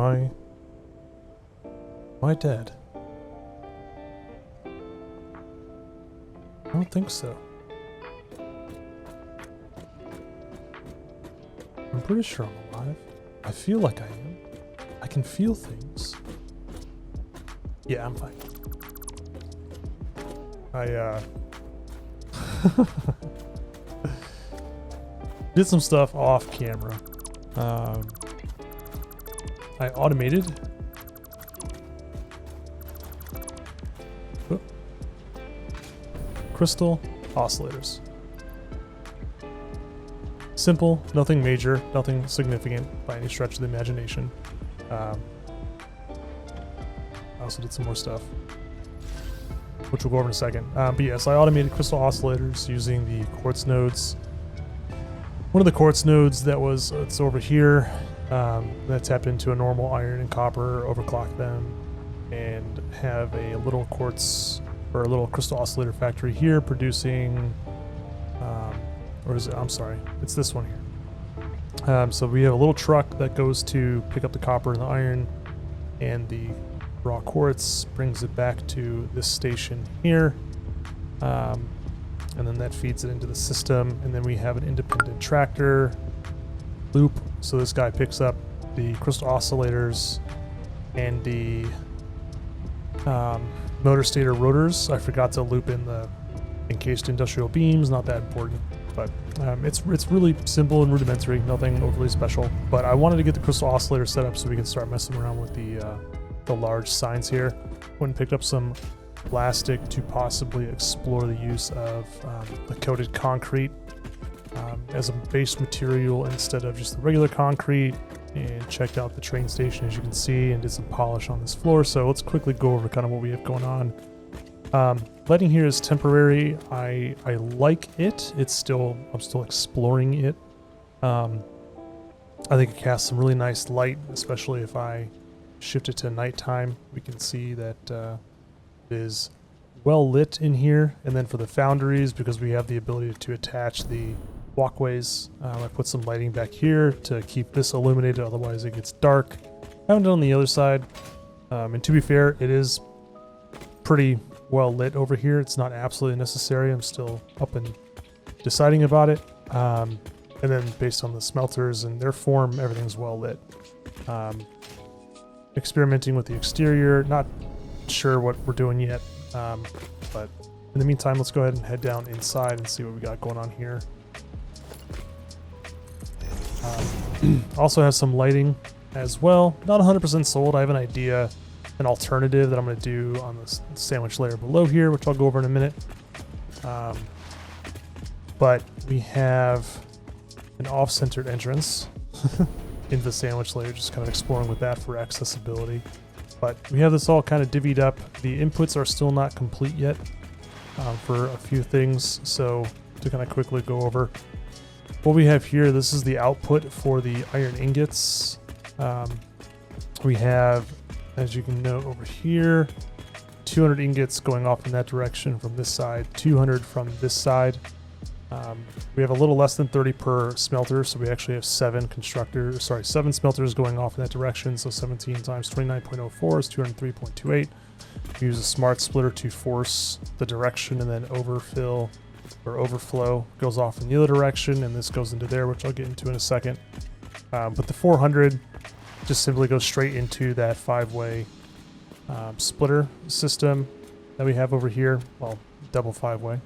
Am I dead? I don't think so. I'm pretty sure I'm alive. I feel like I am. I can feel things. Yeah, I'm fine. I did some stuff off camera. I automated crystal oscillators. Simple, nothing major, nothing significant by any stretch of the imagination. I also did some more stuff, which we'll go over in a second. But yes, I automated crystal oscillators using the quartz nodes. One of the quartz nodes that was, it's over here, that tapped into a normal iron and copper, overclock them, and have a little quartz or a little crystal oscillator factory here producing, or is it, I'm sorry, it's this one here. So we have a little truck that goes to pick up the copper and the iron, and the raw quartz brings it back to this station here. And then that feeds it into the system, and then we have an independent tractor loop. So this guy picks up the crystal oscillators and the motor stator rotors. I forgot to loop in the encased industrial beams, not that important, but it's really simple and rudimentary, nothing overly special. But I wanted to get the crystal oscillator set up so we can start messing around with the large signs here. Went and picked up some plastic to possibly explore the use of the coated concrete as a base material instead of just the regular concrete, and checked out the train station, as you can see, and did some polish on this floor. So let's quickly go over kind of what we have going on. Lighting here is temporary. I like it. I'm still exploring it. I think it casts some really nice light, especially if I shift it to nighttime. We can see that it is well lit in here. And then for the foundries, because we have the ability to attach the walkways, I put some lighting back here to keep this illuminated, otherwise it gets dark. I haven't done on the other side, and to be fair, it is pretty well lit over here. It's not absolutely necessary. I'm still up and deciding about it. And then based on the smelters and their form, everything's well lit. Experimenting with the exterior, not sure what we're doing yet, but in the meantime, let's go ahead and head down inside and see what we got going on here. Also has some lighting as well. Not 100% sold. I have an idea, an alternative that I'm going to do on the sandwich layer below here, which I'll go over in a minute. But we have an off-centered entrance into the sandwich layer, just kind of exploring with that for accessibility. But we have this all kind of divvied up. The inputs are still not complete yet for a few things, so to kind of quickly go over what we have here, this is the output for the iron ingots. We have, as you can note over here, 200 ingots going off in that direction from this side, 200 from this side. We have a little less than 30 per smelter, so we actually have 7 smelters going off in that direction. So 17 times 29.04 is 203.28. We use a smart splitter to force the direction, and then overfill or overflow goes off in the other direction, and this goes into there, which I'll get into in a second. But the 400 just simply goes straight into that 5-way splitter system that we have over here. Well, double 5-way.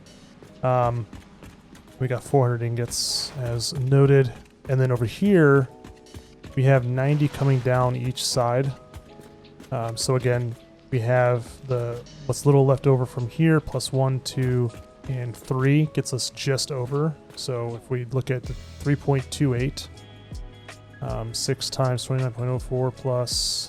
We got 400 ingots as noted, and then over here we have 90 coming down each side. So again, we have what's little left over from here, plus 1, 2, and 3 gets us just over. So if we look at the 3.28, 6 times 29.04 plus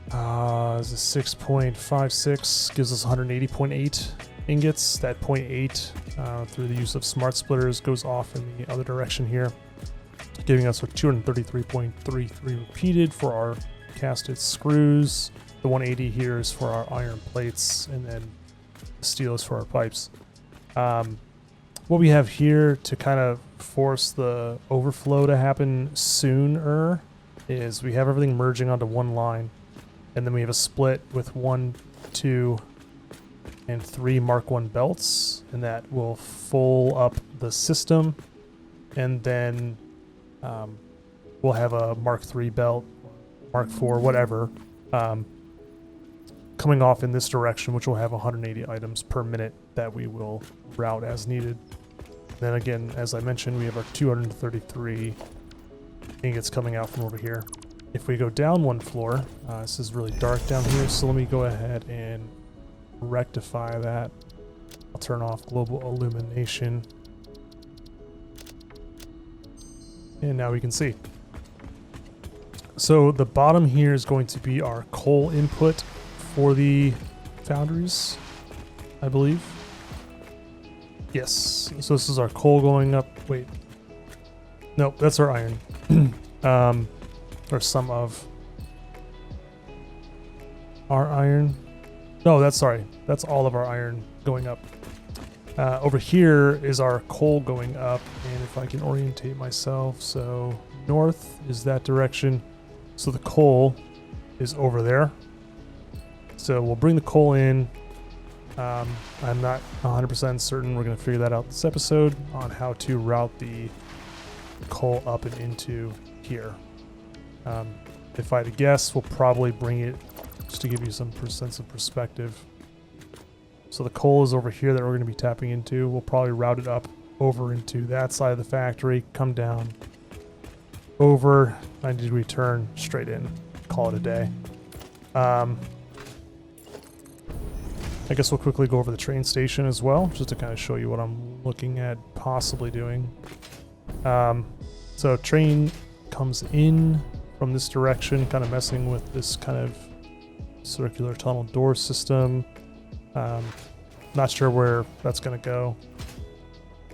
is a 6.56 gives us 180.8 ingots. That 0.8 through the use of smart splitters goes off in the other direction here, giving us a 233.33 repeated for our casted screws. The 180 here is for our iron plates, and then the steel is for our pipes. What we have here to kind of force the overflow to happen sooner is we have everything merging onto one line, and then we have a split with 1, 2, and 3 Mark 1 belts, and that will full up the system, and then we'll have a Mark 3 belt, Mark 4, whatever, coming off in this direction, which will have 180 items per minute that we will route as needed. Then again, as I mentioned, we have our 233 ingots coming out from over here. If we go down one floor, this is really dark down here, so let me go ahead and rectify that. I'll turn off global illumination. And now we can see. So the bottom here is going to be our coal input for the foundries, I believe. Yes, so this is our coal going up. Wait, nope, that's our iron. Or some of our iron. No, that's all of our iron going up. Over here is our coal going up, and if I can orientate myself, so north is that direction. So the coal is over there. So we'll bring the coal in. I'm not 100% certain. We're going to figure that out this episode on how to route the coal up and into here. If I had to guess, we'll probably bring it, just to give you some sense of perspective. So the coal is over here that we're going to be tapping into. We'll probably route it up over into that side of the factory, come down, over, 90-degree turn, straight in, call it a day. I guess we'll quickly go over the train station as well, just to kind of show you what I'm looking at possibly doing. So train comes in from this direction, kind of messing with this kind of circular tunnel door system. Not sure where that's going to go.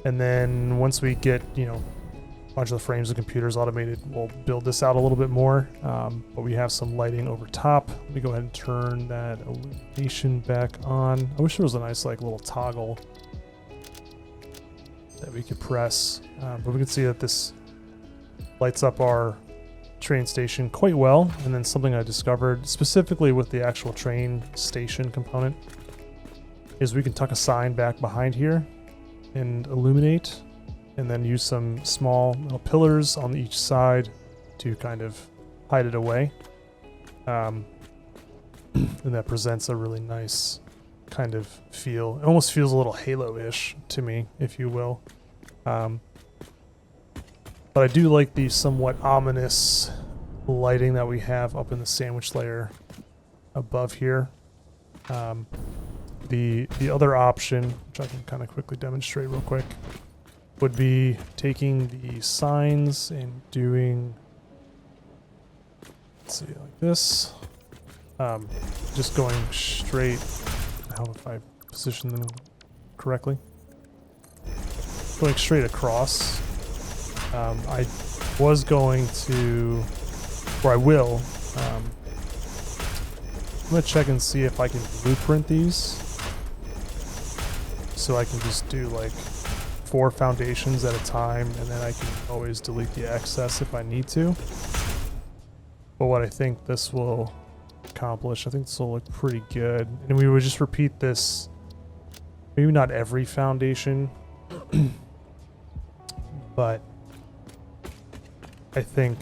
And then once we get, modular frames and computers automated, we'll build this out a little bit more. But we have some lighting over top. Let me go ahead and turn that illumination back on. I wish there was a nice little toggle that we could press. But we can see that this lights up our train station quite well. And then something I discovered specifically with the actual train station component is we can tuck a sign back behind here and illuminate, and then use some small little pillars on each side to kind of hide it away. And that presents a really nice kind of feel. It almost feels a little Halo-ish to me, if you will. But I do like the somewhat ominous lighting that we have up in the sandwich layer above here. The other option, which I can kind of quickly demonstrate real quick, would be taking the signs and doing, let's see, like this. Just going straight, how if I position them correctly? Going straight across. I was going to, or I will, I'm going to check and see if I can blueprint these. So I can just do 4 foundations at a time, and then I can always delete the excess if I need to. But what I think this will accomplish, I think this will look pretty good. And we would just repeat this, maybe not every foundation, but I think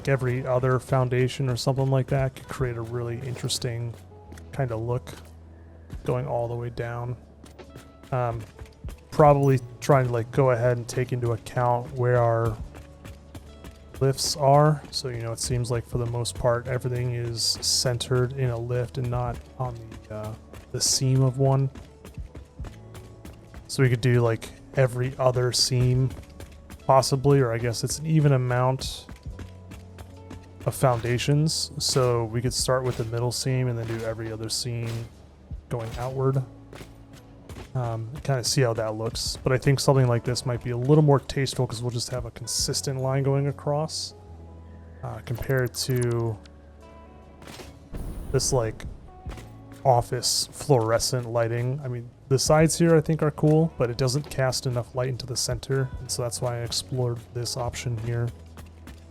every other foundation or something like that could create a really interesting kind of look going all the way down. Probably trying to go ahead and take into account where our lifts are. So, it seems like for the most part, everything is centered in a lift and not on the seam of one. So we could do every other seam possibly, or I guess it's an even amount of foundations. So we could start with the middle seam and then do every other seam going outward. Kind of see how that looks. But I think something like this might be a little more tasteful because we'll just have a consistent line going across compared to this office fluorescent lighting. I mean, the sides here I think are cool, but it doesn't cast enough light into the center, and so that's why I explored this option here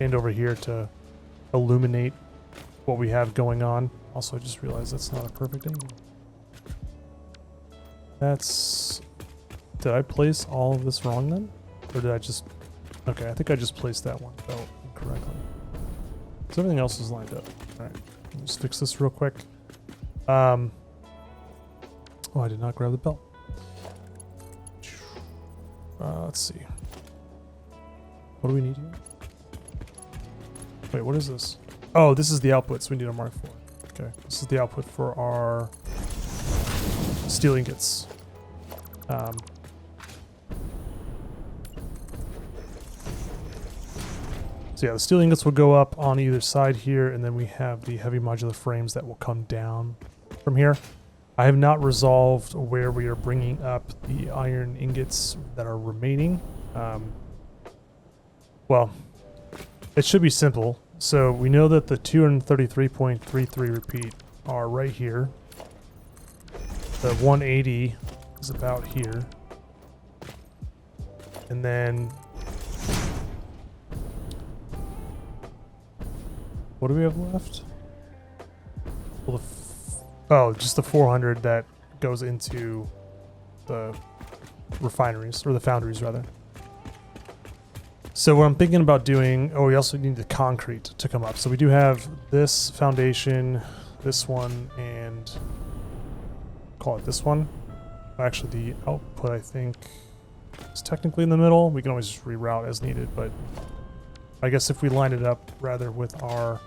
and over here to illuminate what we have going on. Also, I just realized that's not a perfect angle. That's... Did I place all of this wrong then? Or did I just... Okay, I think I just placed that one incorrectly. So everything else is lined up. Alright, let's fix this real quick. Oh, I did not grab the belt. Let's see. What do we need here? Wait, what is this? Oh, this is the output, so we need a Mark IV. Okay, this is the output for our steel ingots. So yeah, the steel ingots will go up on either side here, and then we have the heavy modular frames that will come down from here. I have not resolved where we are bringing up the iron ingots that are remaining. Well, it should be simple. So we know that the 233.33 repeat are right here. The 180 is about here. And then... what do we have left? Well, oh, just the 400 that goes into the refineries, or the foundries rather. So what I'm thinking about doing, oh, we also need the concrete to come up. So we do have this foundation, this one, and call it this one. Actually, the output, I think, is technically in the middle. We can always just reroute as needed, but I guess if we line it up rather with our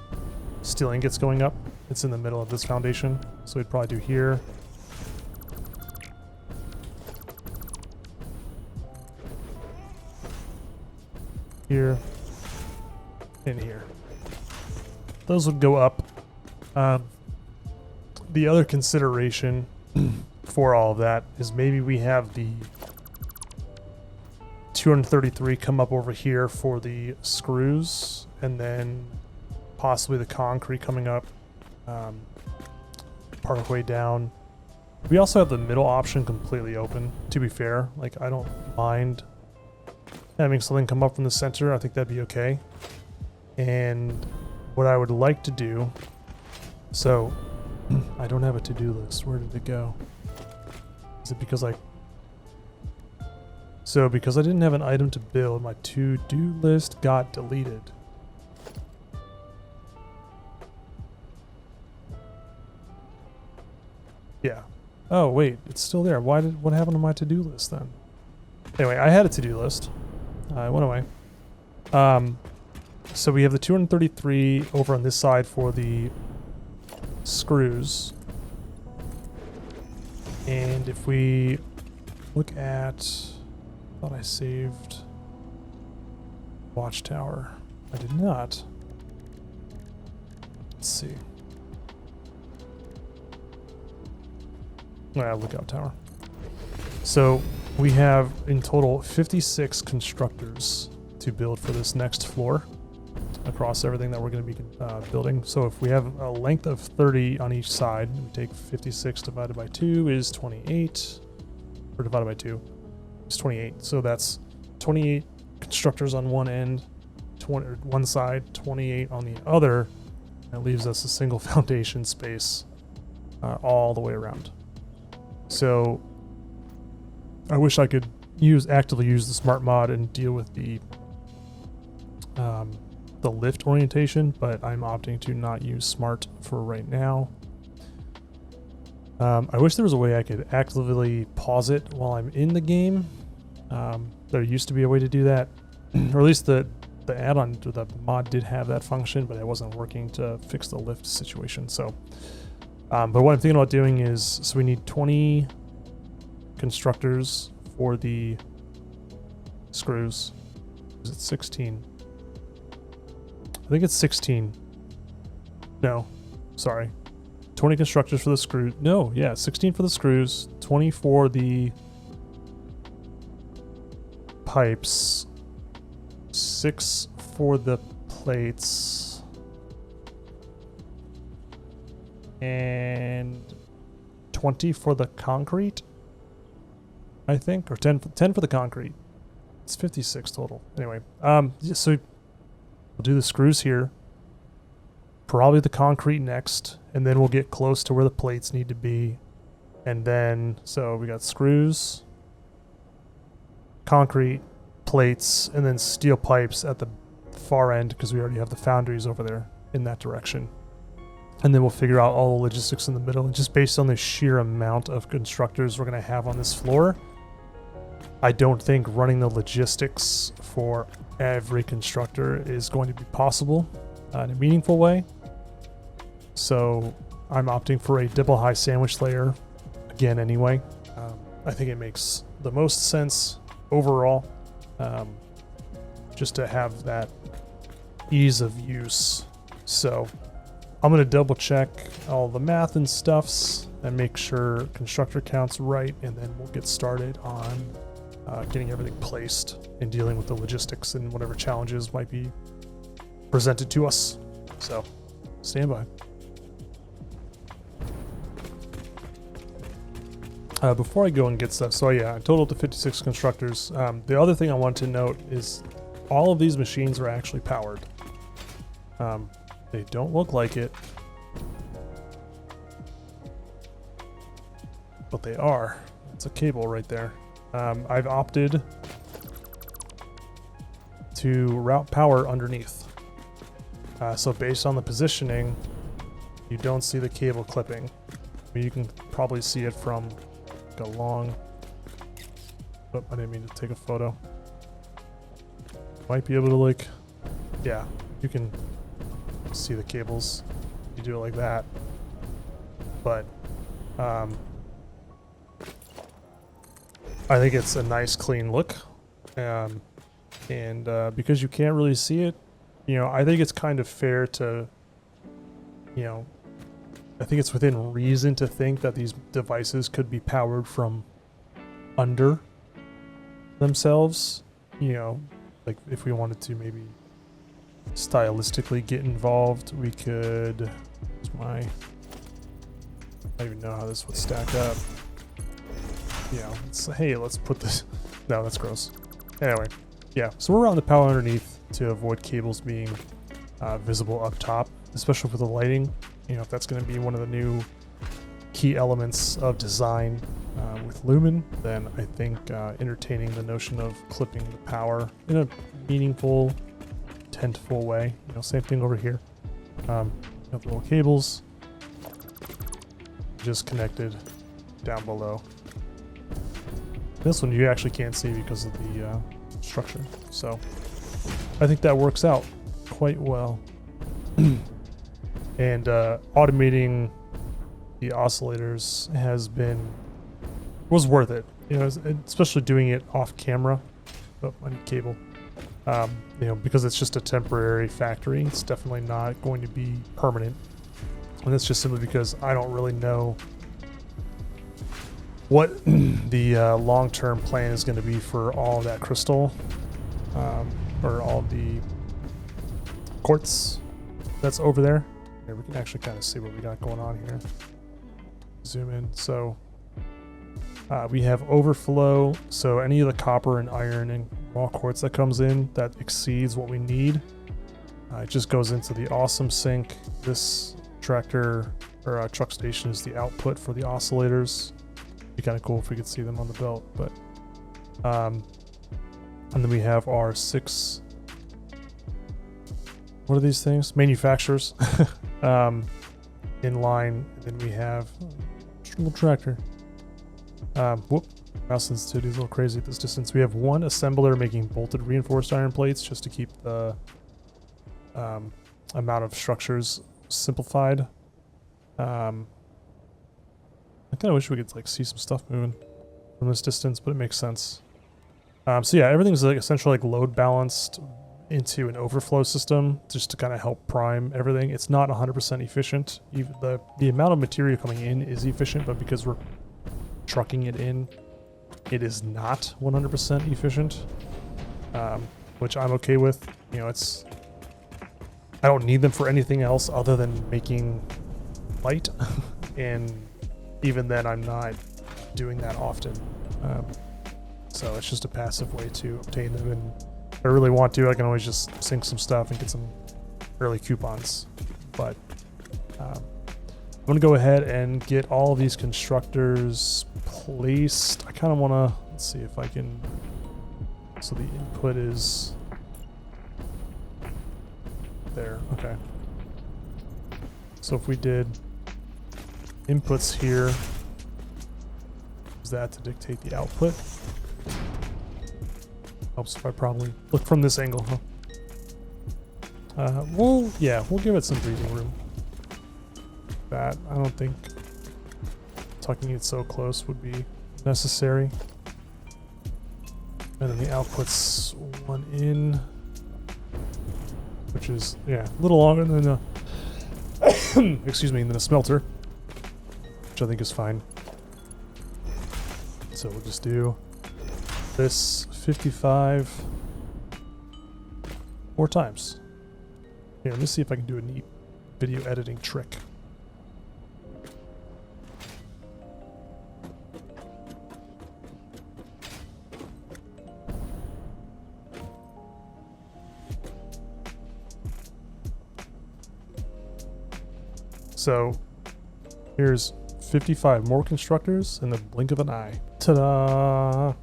steel ingots going up, it's in the middle of this foundation. So we'd probably do here. Here. And here. Those would go up. The other consideration for all of that is maybe we have the 233 come up over here for the screws, and then possibly the concrete coming up part of the way down. We also have the middle option completely open, to be fair. Like, I don't mind having something come up from the center. I think that'd be okay. And what I would like to do, so I don't have a to-do list. Where did it go? Is it because because I didn't have an item to build, my to-do list got deleted. Yeah. Oh, wait, it's still there. What happened to my to-do list then? Anyway, I had a to-do list. It went away. So we have the 233 over on this side for the screws. And if we look at... I thought I saved Watchtower. I did not. Let's see. Lookout Tower. So we have in total 56 constructors to build for this next floor across everything that we're going to be building. So if we have a length of 30 on each side, we take 56 divided by 2 is 28, or divided by 2 is 28. So that's 28 constructors on one end, one side, 28 on the other. That leaves us a single foundation space all the way around. So I wish I could actively use the smart mod and deal with the lift orientation, but I'm opting to not use smart for right now. I wish there was a way I could actively pause it while I'm in the game. There used to be a way to do that, or at least the add-on to the mod did have that function, but it wasn't working to fix the lift situation. So, but what I'm thinking about doing is, so we need 20 constructors for the screws. Is it 16? I think it's 16. No, sorry. 20 constructors for the screw. No, yeah, 16 for the screws, 20 for the pipes, 6 for the plates, and 20 for the concrete, I think, or 10 for the concrete. It's 56 total. Anyway, so we'll do the screws here. probably the concrete next, and then we'll get close to where the plates need to be. And then, so we got screws, concrete, plates, and then steel pipes at the far end because we already have the foundries over there in that direction. And then we'll figure out all the logistics in the middle. And just based on the sheer amount of constructors we're going to have on this floor, I don't think running the logistics for every constructor is going to be possible in a meaningful way. So I'm opting for a double high sandwich layer again anyway. I think it makes the most sense overall, just to have that ease of use. So I'm going to double check all the math and stuffs and make sure constructor count's right, and then we'll get started on getting everything placed and dealing with the logistics and whatever challenges might be presented to us. So stand by. Before I go and get stuff, so yeah, I totaled to 56 constructors. The other thing I want to note is all of these machines are actually powered. They don't look like it, but they are. It's a cable right there. I've opted to route power underneath. So based on the positioning, you don't see the cable clipping. I mean, you can probably see it from like a long... Oh, I didn't mean to take a photo. Might be able to like... Yeah, you can see the cables. You do it like that. But I think it's a nice clean look. And because you can't really see it, you know, I think it's kind of fair to, you know, I think it's within reason to think that these devices could be powered from under themselves. You know, like if we wanted to maybe stylistically get involved, we could, I don't even know how this would stack up. You know, hey, let's put this, no, that's gross. Anyway, yeah, so we're on the power underneath to avoid cables being visible up top, especially for the lighting. You know, if that's going to be one of the new key elements of design with Lumen, then I think entertaining the notion of clipping the power in a meaningful, tentful way. You know, same thing over here. Have little cables just connected down below. This one you actually can't see because of the structure, so I think that works out quite well. And automating the oscillators was worth it, you know, especially doing it off camera. Oh, I need cable. You know, because it's just a temporary factory. It's definitely not going to be permanent, and that's just simply because I don't really know what the long-term plan is going to be for all that crystal, or all the quartz that's over there. Here, we can actually kind of see what we got going on here. Zoom in. So we have overflow. So any of the copper and iron and raw quartz that comes in that exceeds what we need, it just goes into the awesome sink. This tractor or truck station is the output for the oscillators. Be kind of cool if we could see them on the belt, but and then we have our 6, what are these things, manufacturers in line, and then we have a little tractor. Whoop, mouse sensitivity is a little crazy at this distance. We have one assembler making bolted reinforced iron plates just to keep the amount of structures simplified. I kind of wish we could like see some stuff moving from this distance, but it makes sense. So yeah, everything's like essentially like load balanced into an overflow system just to kind of help prime everything. It's not 100% efficient. Even the amount of material coming in is efficient, but because we're trucking it in, it is not 100% efficient, which I'm okay with. You know, I don't need them for anything else other than making light, and even then I'm not doing that often. So it's just a passive way to obtain them, and if I really want to, I can always just sync some stuff and get some early coupons. but I'm gonna go ahead and get all of these constructors placed. I kind of want to, let's see if I can, so the input is there. Okay. So if we did inputs here, is that to dictate the output? Helps if I probably look from this angle, huh? We'll give it some breathing room. That, I don't think tucking it so close would be necessary. And then the output's one in, which is, yeah, a little longer than the, excuse me, than a smelter, which I think is fine. So we'll just do this 55 4 times. Here, let me see if I can do a neat video editing trick. So here's 55 more constructors in the blink of an eye. Ta-da!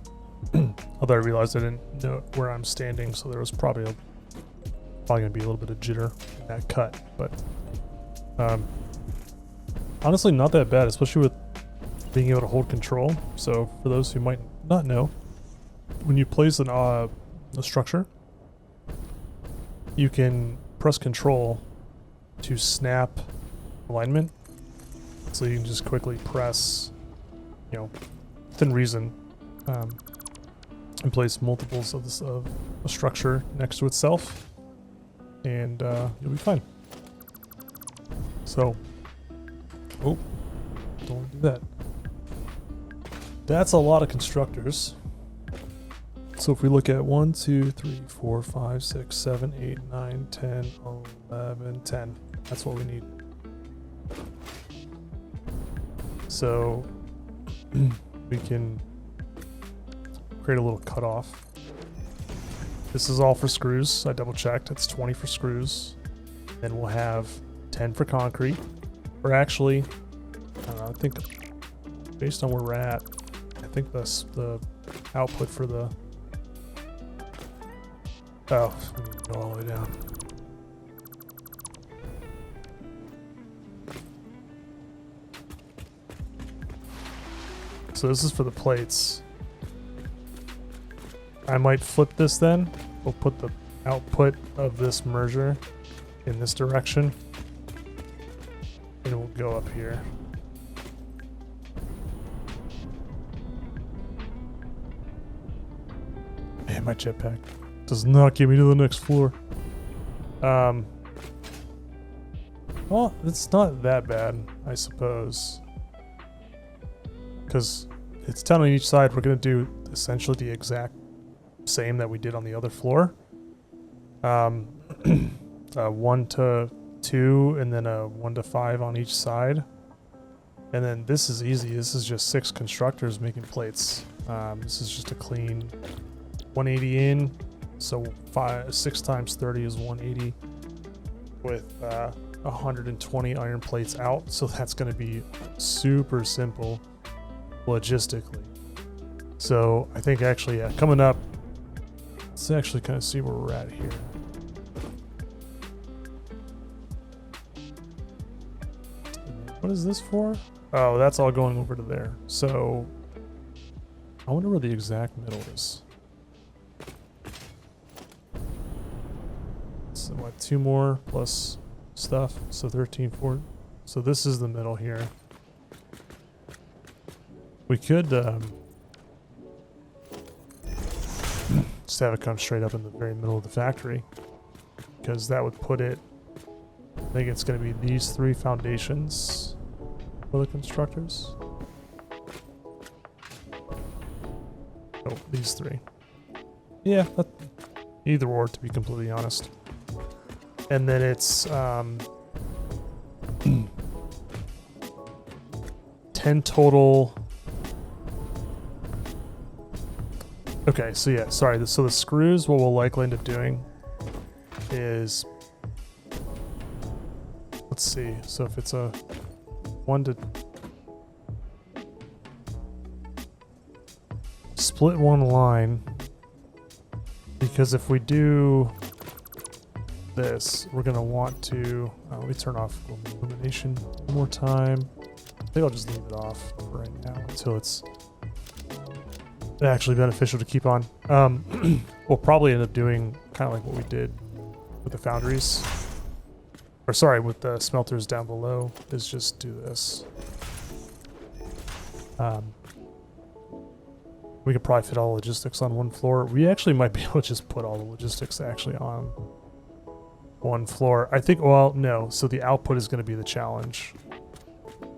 Although I realized I didn't know where I'm standing, so there was probably gonna be a little bit of jitter in that cut. But honestly, not that bad, especially with being able to hold control. So for those who might not know, when you place a structure, you can press Control to snap alignment. So you can just quickly press, you know, within reason, and place multiples of this of a structure next to itself, and you'll be fine. So, oh, don't want to do that. That's a lot of constructors. So if we look at 1, 2, 3, 4, 5, 6, 7, 8, 9, 10, 11, 10. That's what we need. So we can create a little cutoff. This is all for screws. I double checked. It's 20 for screws. Then we'll have 10 for concrete. Or actually, I don't know, I think based on where we're at, I think the output for the, oh, we need to go all the way down. So this is for the plates. I might flip this then. We'll put the output of this merger in this direction. And we'll go up here. Man, my jetpack does not get me to the next floor. Well, it's not that bad, I suppose. Because it's 10 on each side, we're going to do essentially the exact same that we did on the other floor. 1 to 2 and then a 1 to 5 on each side. And then this is easy. This is just 6 constructors making plates. This is just a clean 180 in. So 6 times 30 is 180 with 120 iron plates out. So that's going to be super simple logistically. So I think actually, yeah, coming up, let's actually kind of see where we're at here. What is this for? Oh, that's all going over to there. So I wonder where the exact middle is. So what, 2 more plus stuff, so 13, 4. So this is the middle here. We could just have it come straight up in the very middle of the factory, because that would put it, I think it's going to be these 3 foundations for the constructors. Oh, these 3. Yeah, either or, to be completely honest. And then it's 10 total. Okay, so yeah, sorry. So the screws, what we'll likely end up doing is, let's see. So if it's a 1 to split one line, because if we do this, we're gonna want to, let me turn off illumination one more time. I think I'll just leave it off for right now until it's actually beneficial to keep on. We'll probably end up doing kind of like what we did with the foundries, or sorry, with the smelters down below, is just do this. We could probably fit all the logistics on one floor. We actually might be able to just put all the logistics actually on one floor. I think, well, no. So the output is going to be the challenge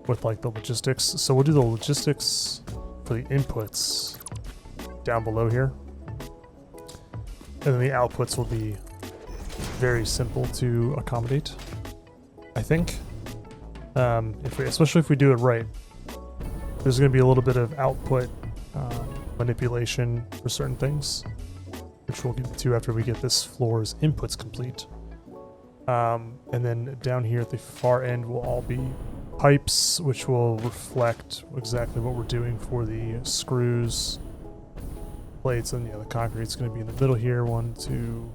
with like the logistics. So we'll do the logistics for the inputs down below here. And then the outputs will be very simple to accommodate, I think. Especially if we do it right. There's going to be a little bit of output manipulation for certain things, which we'll get to after we get this floor's inputs complete. And then down here at the far end will all be pipes, which will reflect exactly what we're doing for the screws, plates, and the concrete's going to be in the middle here. 1, 2.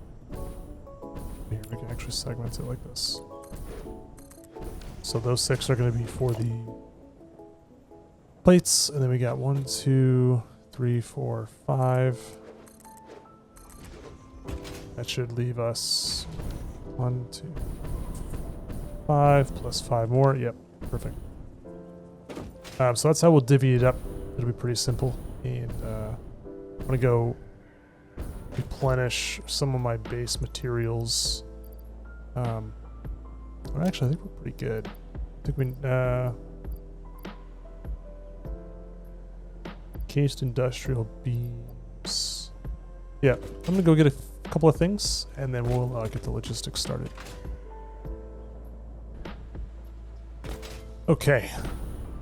Here we can actually segment it like this. So those 6 are going to be for the plates, and then we got 1, 2, 3, 4, 5. That should leave us 1, 2, 5 plus 5 more. Yep, perfect. So that's how we'll divvy it up. It'll be pretty simple. And I'm gonna go replenish some of my base materials. Well, actually, I think we're pretty good. I think we cased industrial beams. Yeah, I'm gonna go get a couple of things, and then we'll get the logistics started. Okay,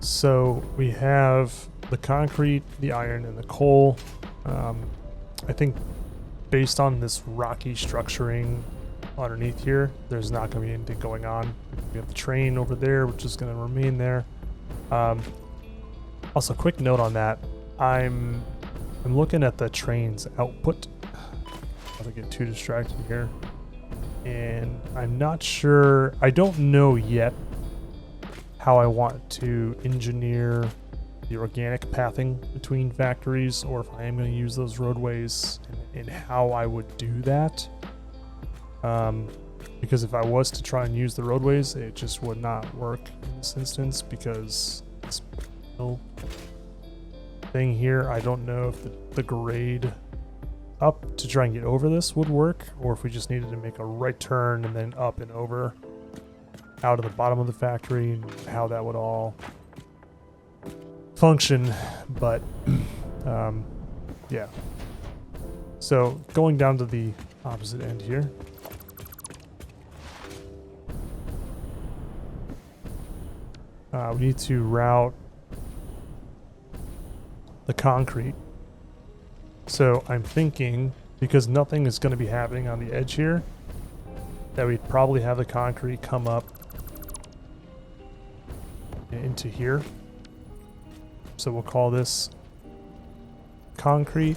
so we have the concrete, the iron, and the coal. I think based on this rocky structuring underneath here, there's not going to be anything going on. We have the train over there, which is going to remain there. Also, quick note on that. I'm looking at the train's output. I don't get too distracted here. And I'm not sure, I don't know yet how I want to engineer the organic pathing between factories, or if I am going to use those roadways, and how I would do that. Because if I was to try and use the roadways, it just would not work in this instance, because this thing here, I don't know if the grade up to try and get over this would work, or if we just needed to make a right turn and then up and over out of the bottom of the factory, and how that would all function. But yeah, so going down to the opposite end here, we need to route the concrete. So I'm thinking, because nothing is going to be happening on the edge here, that we'd probably have the concrete come up into here. So we'll call this concrete.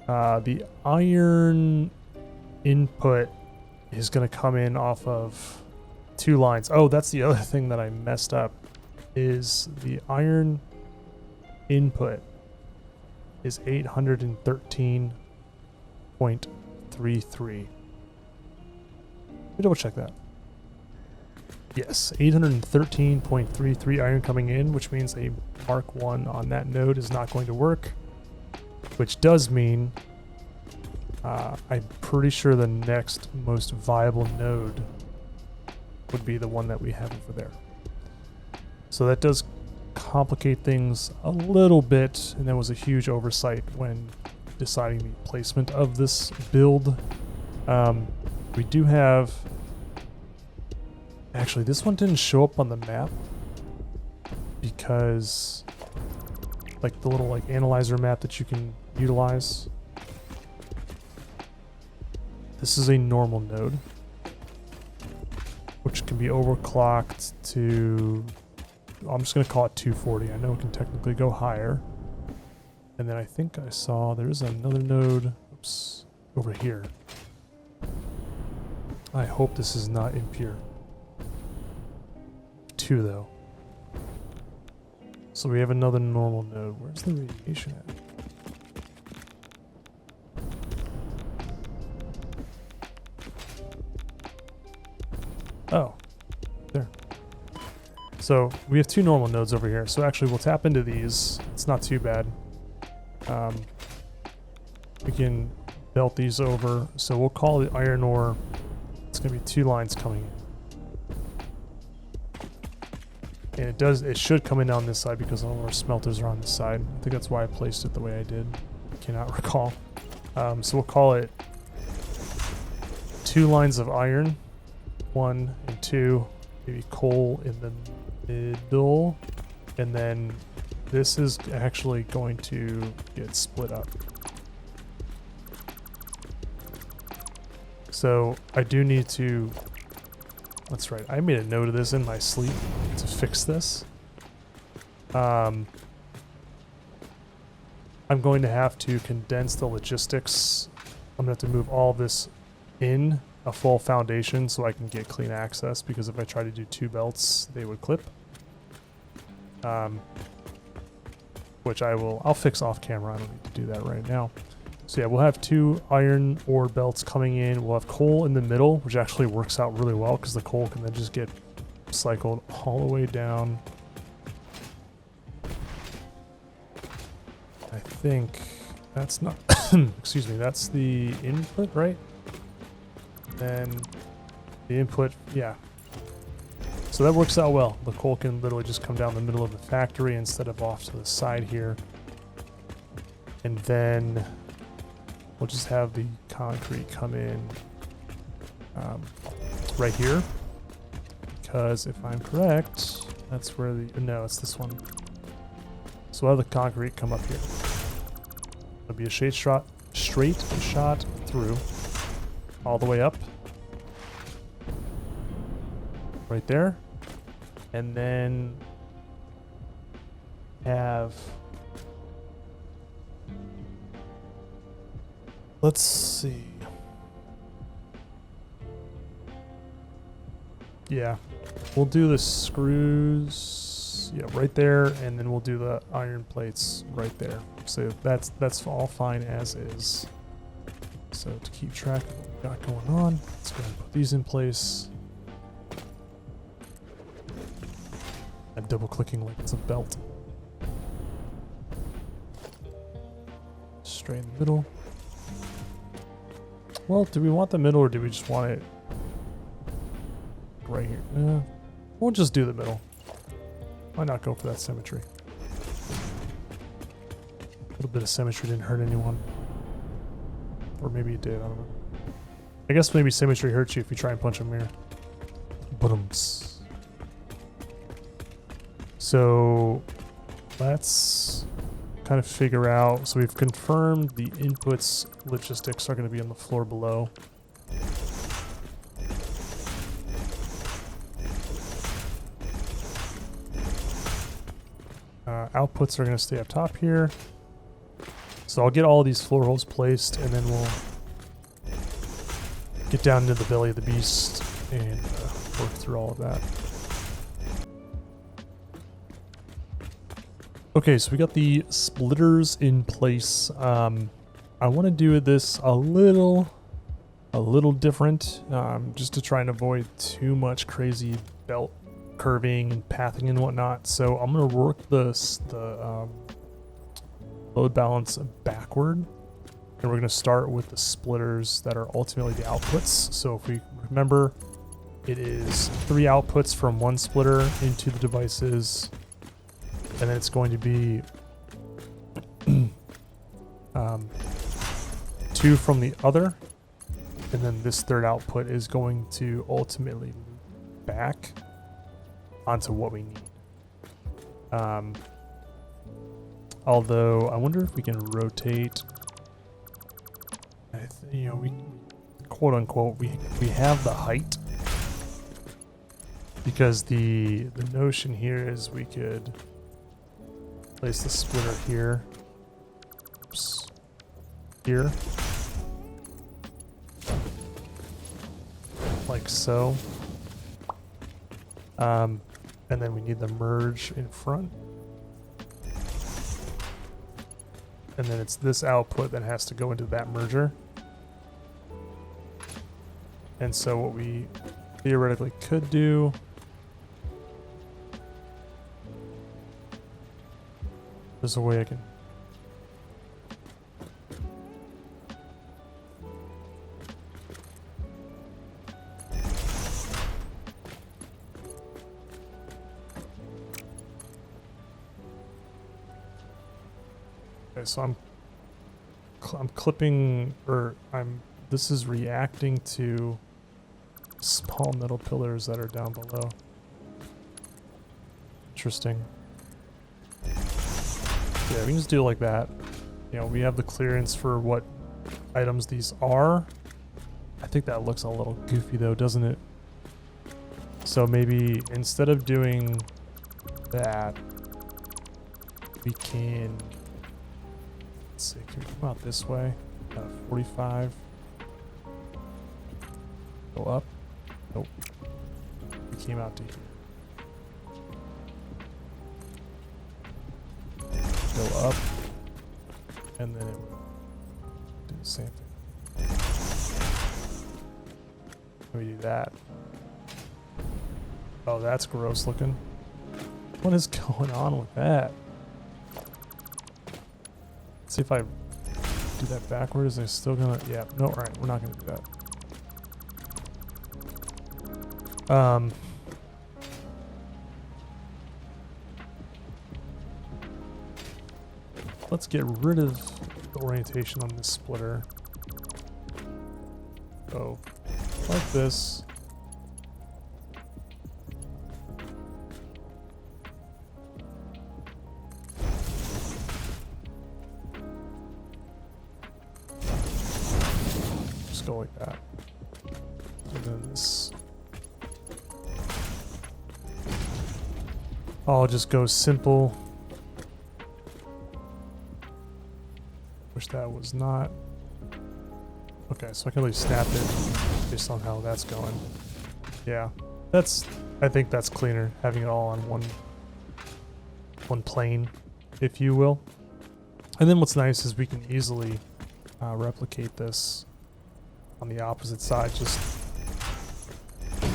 The iron input is going to come in off of 2 lines. Oh, that's the other thing that I messed up, is the iron input is 813.33. Let me double check that. Yes, 813.33 iron coming in, which means a Mark 1 on that node is not going to work, which does mean I'm pretty sure the next most viable node would be the one that we have over there. So that does complicate things a little bit, and there was a huge oversight when deciding the placement of this build. We do have, actually this one didn't show up on the map because like the little like analyzer map that you can utilize, this is a normal node, which can be overclocked to, I'm just going to call it 240. I know it can technically go higher. And then I think I saw there's another node, oops, over here. I hope this is not impure. 2 though. So we have another normal node. Where's the radiation at? Oh, there. So we have 2 normal nodes over here. So actually we'll tap into these. It's not too bad. We can belt these over. So we'll call the iron ore. It's going to be 2 lines coming in. And it should come in down this side because all of our smelters are on this side. I think that's why I placed it the way I did. I cannot recall. So we'll call it 2 lines of iron. 1 and 2, maybe coal in the middle, and then this is actually going to get split up. So I do need to, that's right, I made a note of this in my sleep to fix this. I'm going to have to condense the logistics. I'm going to have to move all this in a full foundation so I can get clean access, because if I try to do 2 belts, they would clip. Which I'll fix off camera. I don't need to do that right now. So yeah, we'll have 2 iron ore belts coming in. We'll have coal in the middle, which actually works out really well because the coal can then just get cycled all the way down. I think that's not, excuse me, that's the input, right? Then the input, yeah. So that works out well. The coal can literally just come down the middle of the factory instead of off to the side here. And then we'll just have the concrete come in right here. Because if I'm correct, that's where the, no, it's this one. So we'll have the concrete come up here. It'll be a straight shot through all the way up. Right there. And then have, let's see. Yeah, we'll do the screws, yeah, right there, and then we'll do the iron plates right there. So that's all fine as is. So to keep track of what we got going on, let's go ahead and put these in place. I'm double clicking like it's a belt. Straight in the middle. Well, do we want the middle or do we just want it right here? We'll just do the middle. Why not go for that symmetry? A little bit of symmetry didn't hurt anyone. Or maybe it did, I don't know. I guess maybe symmetry hurts you if you try and punch a mirror. Ba-dums. So let's kind of figure out, so we've confirmed the inputs logistics are going to be on the floor below. Outputs are going to stay up top here. So I'll get all of these floor holes placed and then we'll get down into the belly of the beast and work through all of that. Okay, so we got the splitters in place. I want to do this a little different, just to try and avoid too much crazy belt curving and pathing and whatnot. So I'm going to work the load balance backward, and we're going to start with the splitters that are ultimately the outputs. So if we remember, it is 3 outputs from one splitter into the devices. And then it's going to be 2 from the other. And then this third output is going to ultimately loop back onto what we need. Although I wonder if we can rotate. You know, we quote unquote we have the height Because the notion here is we could place the splitter here. Oops. Here. Like so. And then we need the merge in front. And then it's this output that has to go into that merger. And so what we theoretically could do there's a way I can okay, so I'm clipping, or this is reacting to small metal pillars that are down below. Interesting. Yeah, we can just do it like that. You know, we have the clearance for what items these are. I think that looks a little goofy though, doesn't it? So maybe instead of doing that, we can, let's see, can we come out this way? 45. Go up. Nope. We came out to here. Go up, and then it would do the same thing. We do that. Oh, that's gross looking. What is going on with that? Let's see if I do that backwards. Is it still gonna? Yeah. No. All right. We're not gonna do that. Let's get rid of the orientation on this splitter. So, like this. Just go like that. And then this. I'll just go simple. Wish that was not. Okay, so I can really snap it based on how that's going. Yeah, I think that's cleaner, having it all on one plane, if you will. And then what's nice is we can easily replicate this on the opposite side, just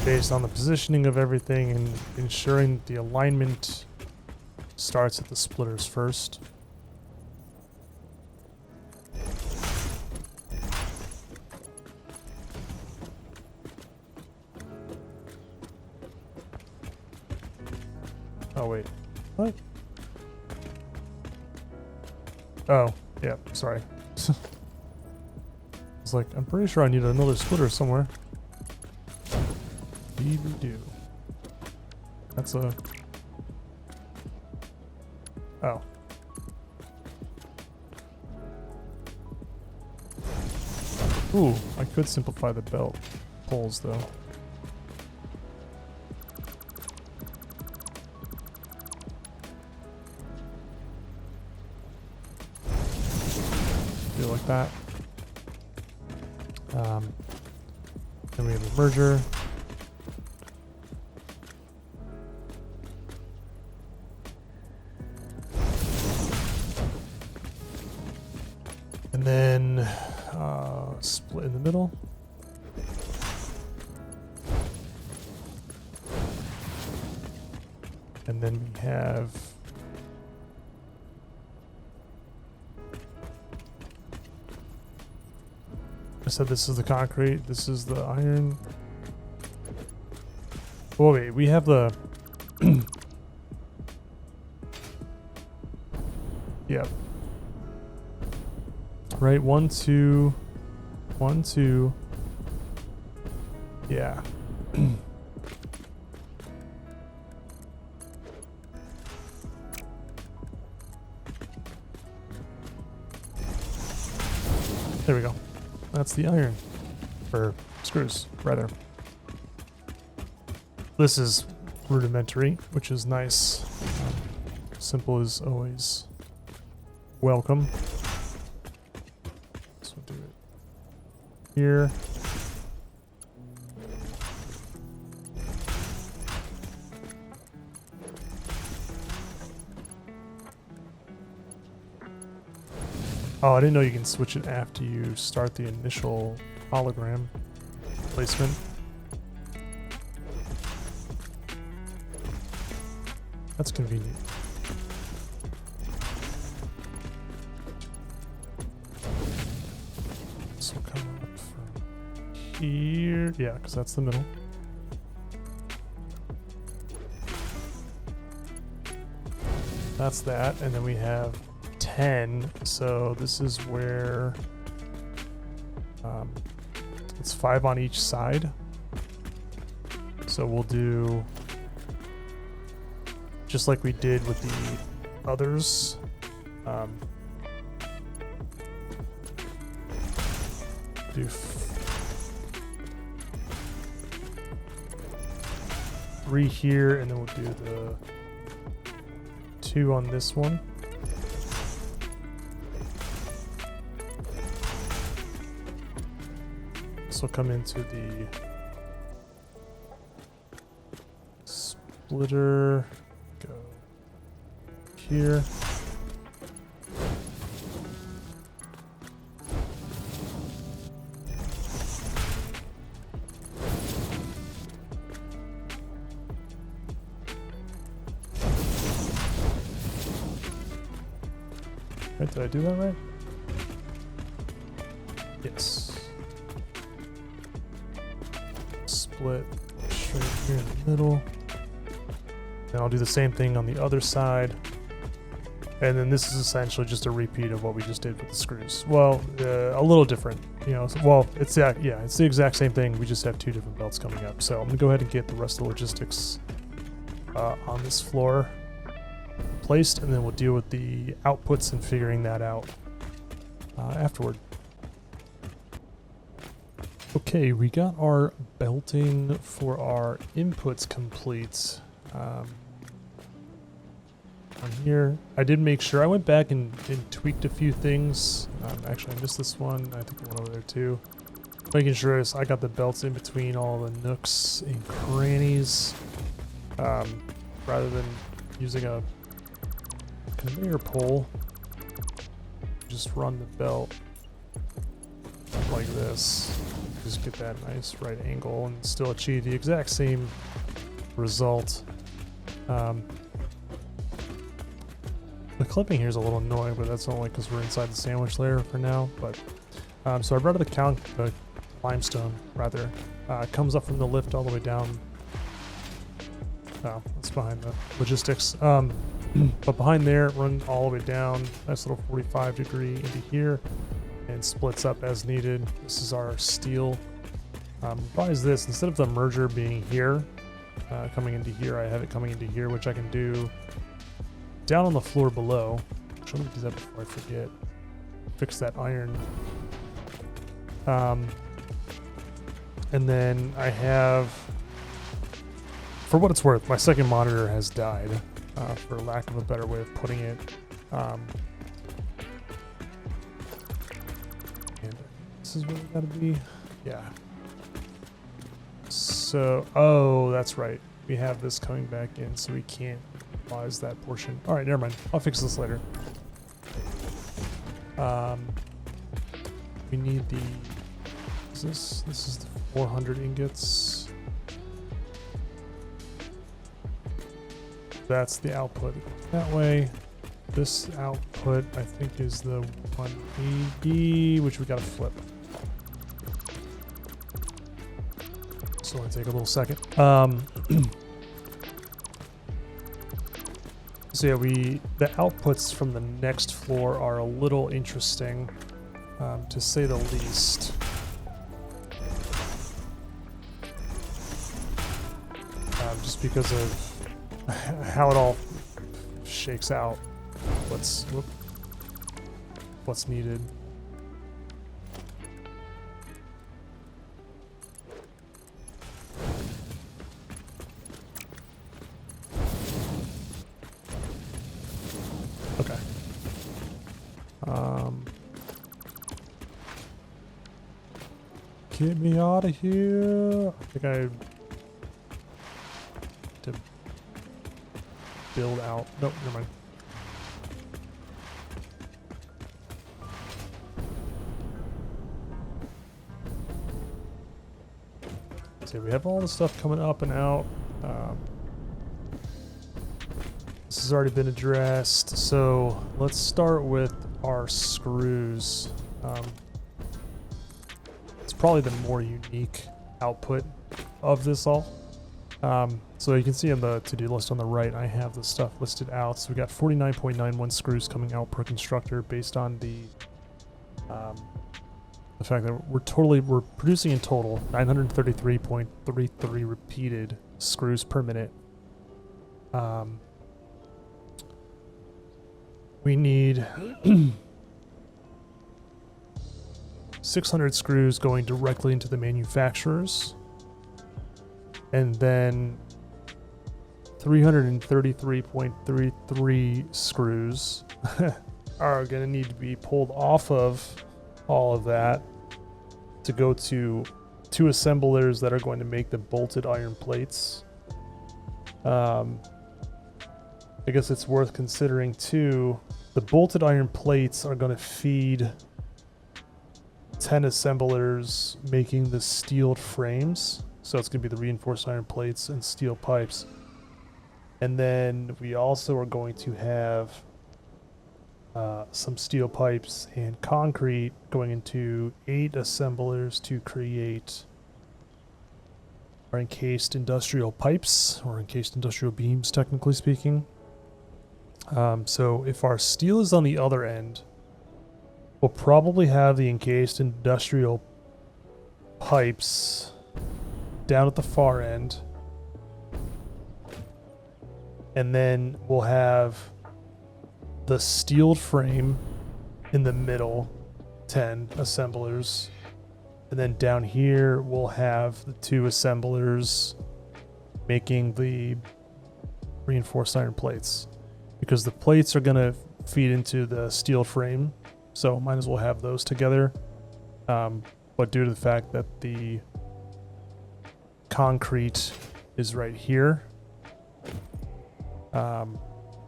based on the positioning of everything and ensuring the alignment starts at the splitters first. Oh wait, what? Oh, yeah, sorry. I was like, I'm pretty sure I need another splitter somewhere. Indeed we do. That's a... Oh. Ooh, I could simplify the belt pulls though. Do it like that. Then we have a merger. And then split in the middle. And then we have I said this is the concrete, this is the iron. Oh wait, we have the yep. Right, 1, 2, 1, 2. Yeah. There we go. That's the iron. Or screws, rather. This is rudimentary, which is nice. Simple is always welcome. So we'll do it here. Oh, I didn't know you can switch it after you start the initial hologram placement. That's convenient. This will come up from here. Yeah, because that's the middle. That's that. And then we have 10. So this is where it's 5 on each side. So we'll do just like we did with the others. Do 3 here, and then we'll do the 2 on this one. This will come into the splitter. Go here. Right, did I do that right? Yes. Split straight here in the middle. Then I'll do the same thing on the other side. And then this is essentially just a repeat of what we just did with the screws. Well, a little different, you know. Well, it's it's the exact same thing. We just have 2 different belts coming up. So I'm gonna go ahead and get the rest of the logistics on this floor placed, and then we'll deal with the outputs and figuring that out afterward. Okay, we got our belting for our inputs complete. On here, I did make sure I went back and tweaked a few things. Actually, I missed this one. I think I went over there too. Making sure I got the belts in between all the nooks and crannies, rather than using a conveyor pole. Just run the belt like this. Just get that nice right angle and still achieve the exact same result. The clipping here is a little annoying, but that's only because we're inside the sandwich layer for now. But so I brought up the limestone rather. It comes up from the lift all the way down. Oh, that's behind the logistics. But behind there, run all the way down. Nice little 45-degree into here, and splits up as needed. This is our steel. Why is this? Instead of the merger being here, coming into here, I have it coming into here, which I can do down on the floor below. Let me do that before I forget. Fix that iron. And then I have, for what it's worth, my second monitor has died, for lack of a better way of putting it. And this is where we gotta be. Yeah. So, oh, that's right. We have this coming back in, so we can't utilize that portion. All right, never mind. I'll fix this later. We need the, this is the 400 ingots. That's the output that way. This output, I think, is the 180, which we gotta flip. So it'll take a little second. So yeah, the outputs from the next floor are a little interesting, to say the least. Just because of how it all shakes out. What's needed. Get me out of here. I think I to build out. Nope, never mind. So we have all the stuff coming up and out. This has already been addressed. So let's start with our screws. It's probably the more unique output of this all. So you can see on the to-do list on the right, I have the stuff listed out. So we got 49.91 screws coming out per constructor based on the fact that we're producing in total 933.33 repeated screws per minute. We need 600 screws going directly into the manufacturers, and then 333.33 screws are going to need to be pulled off of all of that to go to two assemblers that are going to make the bolted iron plates. I guess it's worth considering too, the bolted iron plates are going to feed 10 assemblers making the steeled frames. So it's going to be the reinforced iron plates and steel pipes. And then we also are going to have some steel pipes and concrete going into 8 assemblers to create our encased industrial pipes, or encased industrial beams, technically speaking. So if our steel is on the other end, we'll probably have the encased industrial pipes down at the far end. And then we'll have the steeled frame in the middle, 10 assemblers. And then down here, we'll have the 2 assemblers making the reinforced iron plates. Because the plates are going to feed into the steel frame, so might as well have those together. But due to the fact that the concrete is right here,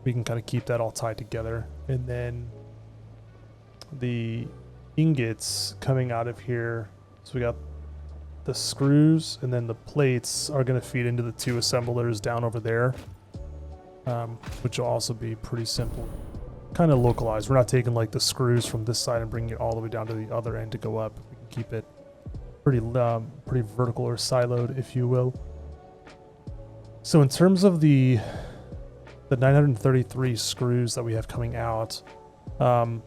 we can kind of keep that all tied together. And then the ingots coming out of here, so we got the screws, and then the plates are going to feed into the 2 assemblers down over there, which will also be pretty simple. Kind of localized. We're not taking like the screws from this side and bringing it all the way down to the other end to go up. We can keep it pretty vertical or siloed, if you will. So in terms of the 933 screws that we have coming out, the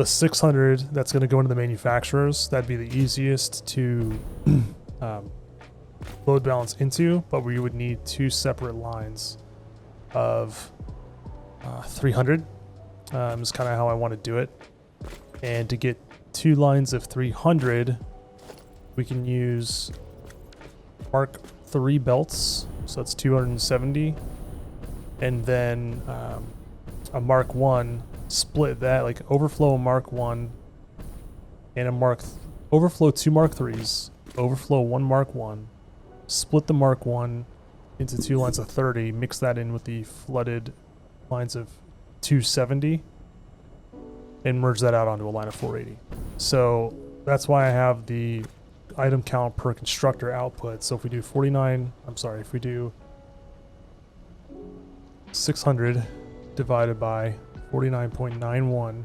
600 that's going to go into the manufacturers, that'd be the easiest to load balance into, but we would need 2 separate lines of 300 is kind of how I want to do it. And to get 2 lines of 300, we can use Mark 3 belts, so that's 270, and then a Mark 1, split that, like overflow a Mark 1 and a overflow 2 Mark 3s, overflow 1 Mark 1, split the Mark 1 into 2 lines of 30, mix that in with the flooded lines of 270, and merge that out onto a line of 480. So that's why I have the item count per constructor output. So if we do if we do 600 divided by 49.91,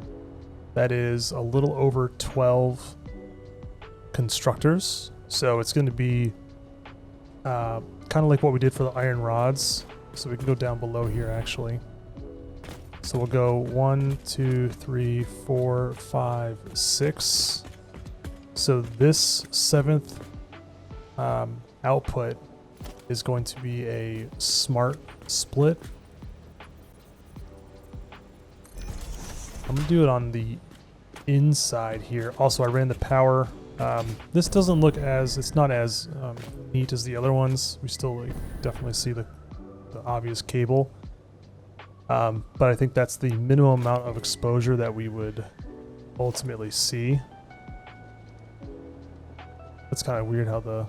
that is a little over 12 constructors. So it's going to be kind of like what we did for the iron rods. So we can go down below here actually. So we'll go 1, 2, 3, 4, 5, 6. So this 7th output is going to be a smart split. I'm going to do it on the inside here. Also, I ran the power. This doesn't look it's not as neat as the other ones. We still definitely see the obvious cable. But I think that's the minimum amount of exposure that we would ultimately see. It's kind of weird how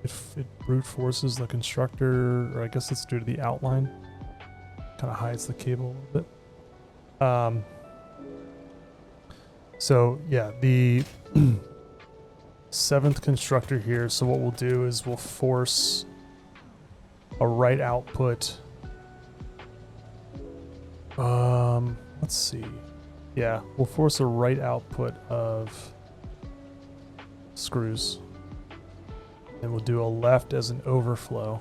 it brute forces the constructor, or I guess it's due to the outline. Kind of hides the cable a little bit. So yeah, the 7th constructor here. So what we'll do is we'll force a write output. Let's see. Yeah, we'll force a write output of screws. And we'll do a left as an overflow.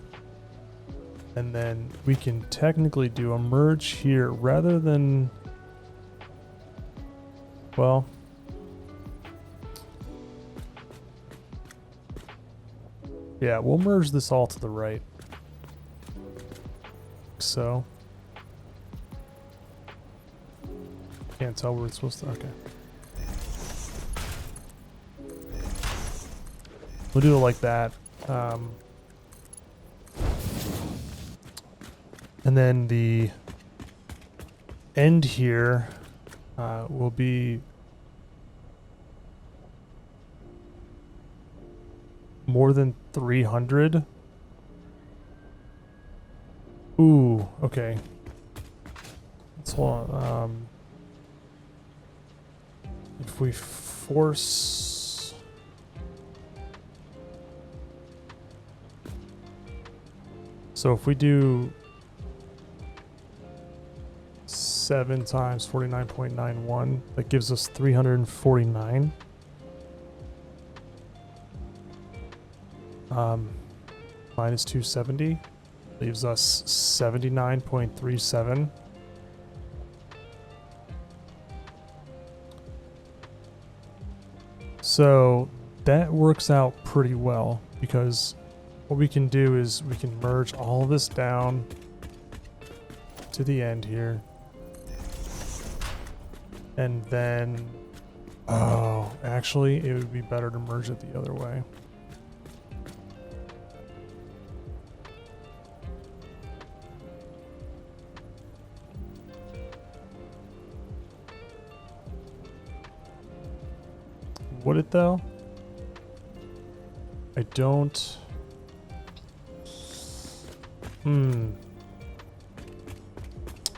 And then we can technically do a merge here rather than, well, yeah, we'll merge this all to the right. So, can't tell where it's supposed to, okay. We'll do it like that. And then the end here will be more than 300. Ooh, okay. Let's hold on. If we force, so if we do 7 times 49.91, that gives us 349. Minus 270 leaves us 79.37. So that works out pretty well, because what we can do is we can merge all of this down to the end here. And then, oh, actually it would be better to merge it the other way. Would it though? I don't.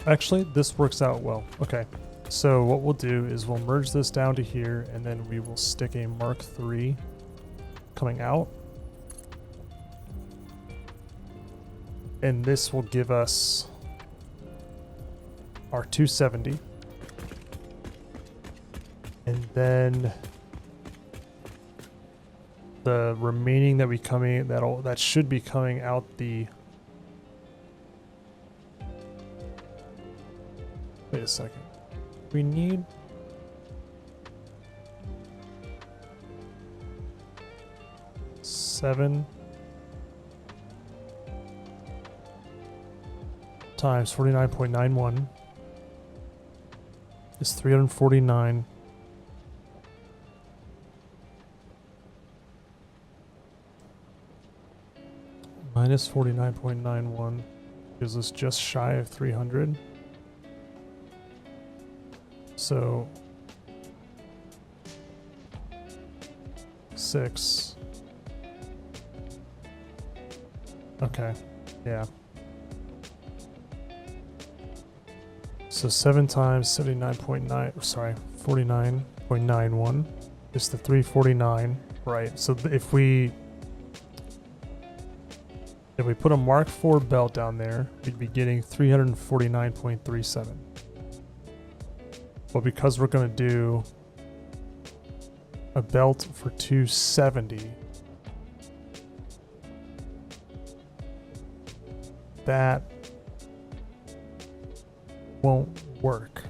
Actually, this works out well. Okay. So what we'll do is we'll merge this down to here, and then we will stick a Mark III coming out. And this will give us our 270. And then the remaining that that should be coming out the, wait a second. We need seven times 49.91 is 349. Minus 49.91 gives us just shy of 300. So 6. Okay, yeah. So 7 times 79.9, sorry, 49.91 is the 349, right? So if we put a Mark IV belt down there, we'd be getting 349.37. But because we're going to do a belt for 270, that won't work.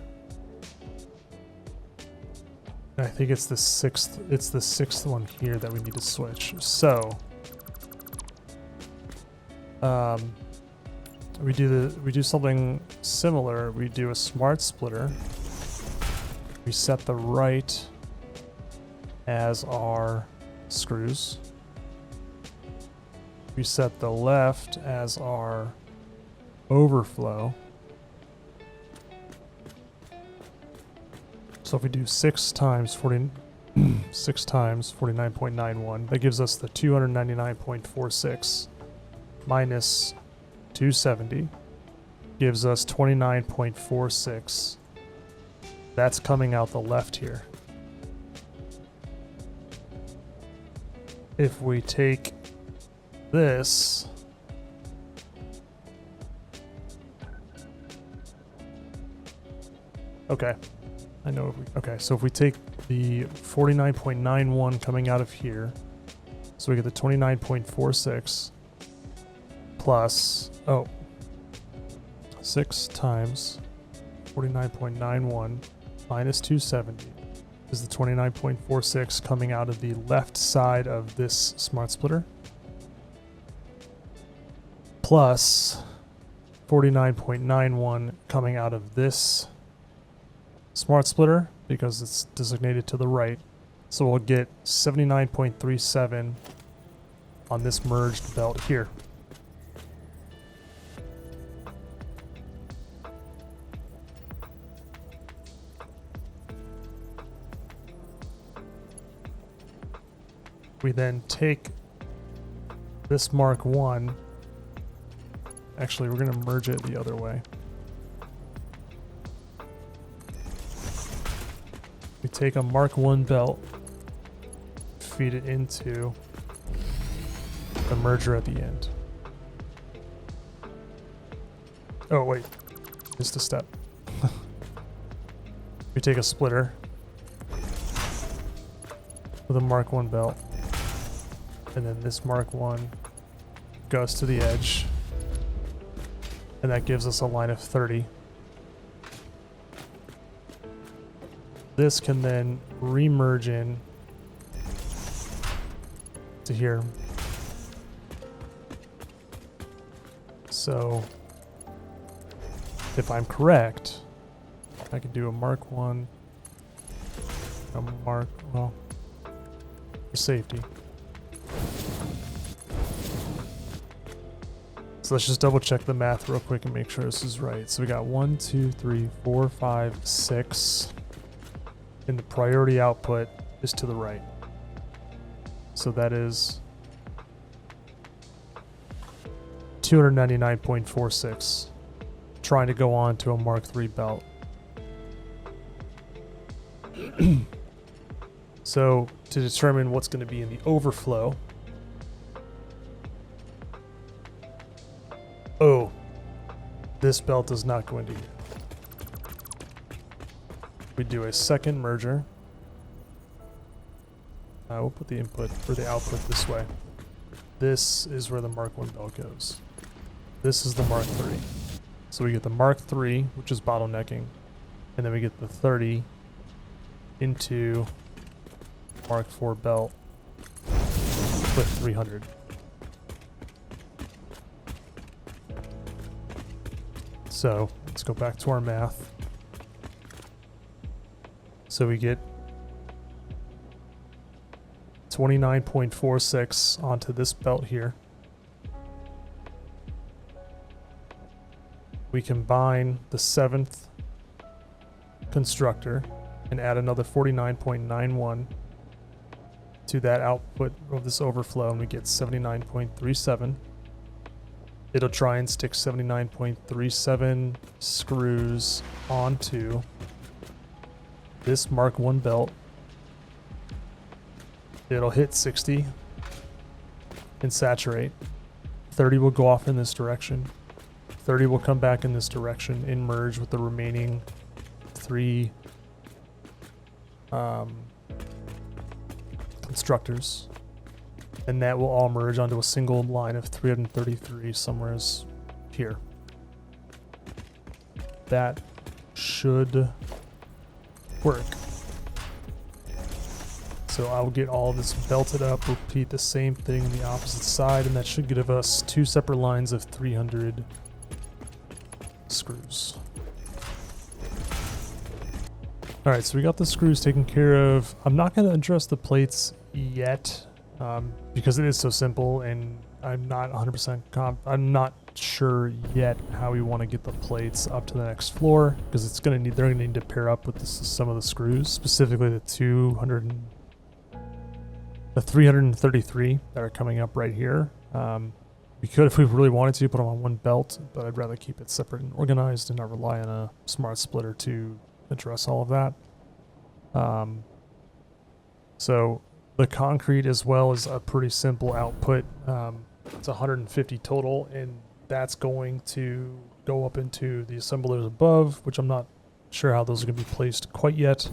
I think it's the sixth one here that we need to switch. So we do something similar. We do a smart splitter. We set the right as our screws. We set the left as our overflow. So if we do 6 times 6 times 49.91. That gives us the 299.46 minus 270 gives us 29.46. That's coming out the left here. If we take this, okay, I know. Okay, so if we take the 49.91 coming out of here, so we get the 29.46 plus 6 times 49.91 minus 270 is the 29.46 coming out of the left side of this smart splitter, plus 49.91 coming out of this smart splitter because it's designated to the right. So we'll get 79.37 on this merged belt here. We then take this Mark 1. Actually, we're going to merge it the other way. We take a Mark 1 belt, feed it into the merger at the end. Oh, wait. Missed a step. We take a splitter with a Mark 1 belt. And then this Mark 1 goes to the edge. And that gives us a line of 30. This can then remerge in to here. So if I'm correct, I can do a Mark 1, a Mark, well, for safety. So let's just double check the math real quick and make sure this is right. So we got 1, 2, 3, 4, 5, 6. And the priority output is to the right. So that is 299.46. Trying to go on to a Mark III belt. So to determine what's going to be in the overflow, this belt is not going to get. We do a second merger. We'll put the input or the output this way. This is where the Mark 1 belt goes. This is the Mark III. So we get the Mark III, which is bottlenecking, and then we get the 30 into Mark IV belt with 300. So let's go back to our math. So we get 29.46 onto this belt here. We combine the 7th constructor and add another 49.91 to that output of this overflow, and we get 79.37. It'll try and stick 79.37 screws onto this Mark 1 belt. It'll hit 60 and saturate. 30 will go off in this direction. 30 will come back in this direction and merge with the remaining 3 constructors. And that will all merge onto a single line of 333 somewhere here. That should work. So I'll get all of this belted up, repeat the same thing on the opposite side, and that should give us 2 separate lines of 300 screws. Alright, so we got the screws taken care of. I'm not going to address the plates yet, because it is so simple, and I'm not 100% I'm not sure yet how we want to get the plates up to the next floor, because they're going to need to pair up with some of the screws, specifically the the 333 that are coming up right here. We could, if we really wanted to, put them on one belt, but I'd rather keep it separate and organized and not rely on a smart splitter to address all of that. So the concrete as well is a pretty simple output. It's 150 total, and that's going to go up into the assemblers above, which I'm not sure how those are going to be placed quite yet.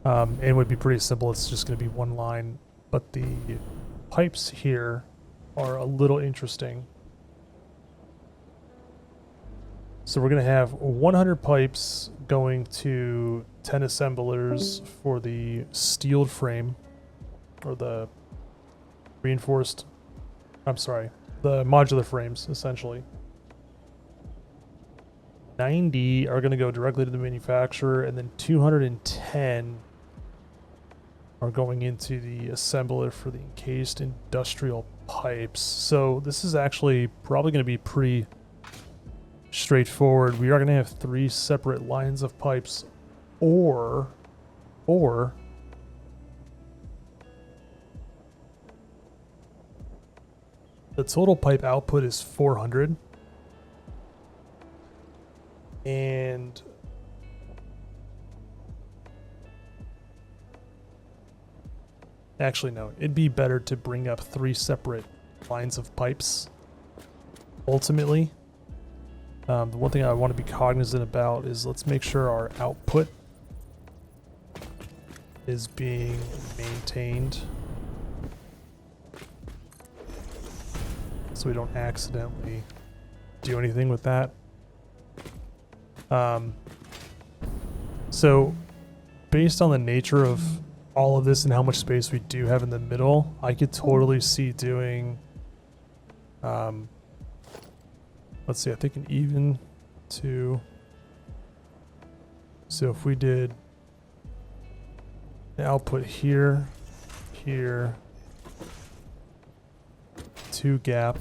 And it would be pretty simple. It's just going to be one line, but the pipes here are a little interesting. So we're going to have 100 pipes going to 10 assemblers for the steeled frame, or the reinforced, I'm sorry, the modular frames, essentially. 90 are going to go directly to the manufacturer, and then 210 are going into the assembler for the encased industrial pipes. So this is actually probably going to be pretty straightforward. We are going to have 3 separate lines of pipes, or the total pipe output is 400. And actually, no, it'd be better to bring up 3 separate lines of pipes ultimately. The one thing I want to be cognizant about is, let's make sure our output is being maintained so we don't accidentally do anything with that. So based on the nature of all of this and how much space we do have in the middle, I could totally see doing, let's see, I think an even 2. So if we did the output here, 2 gap,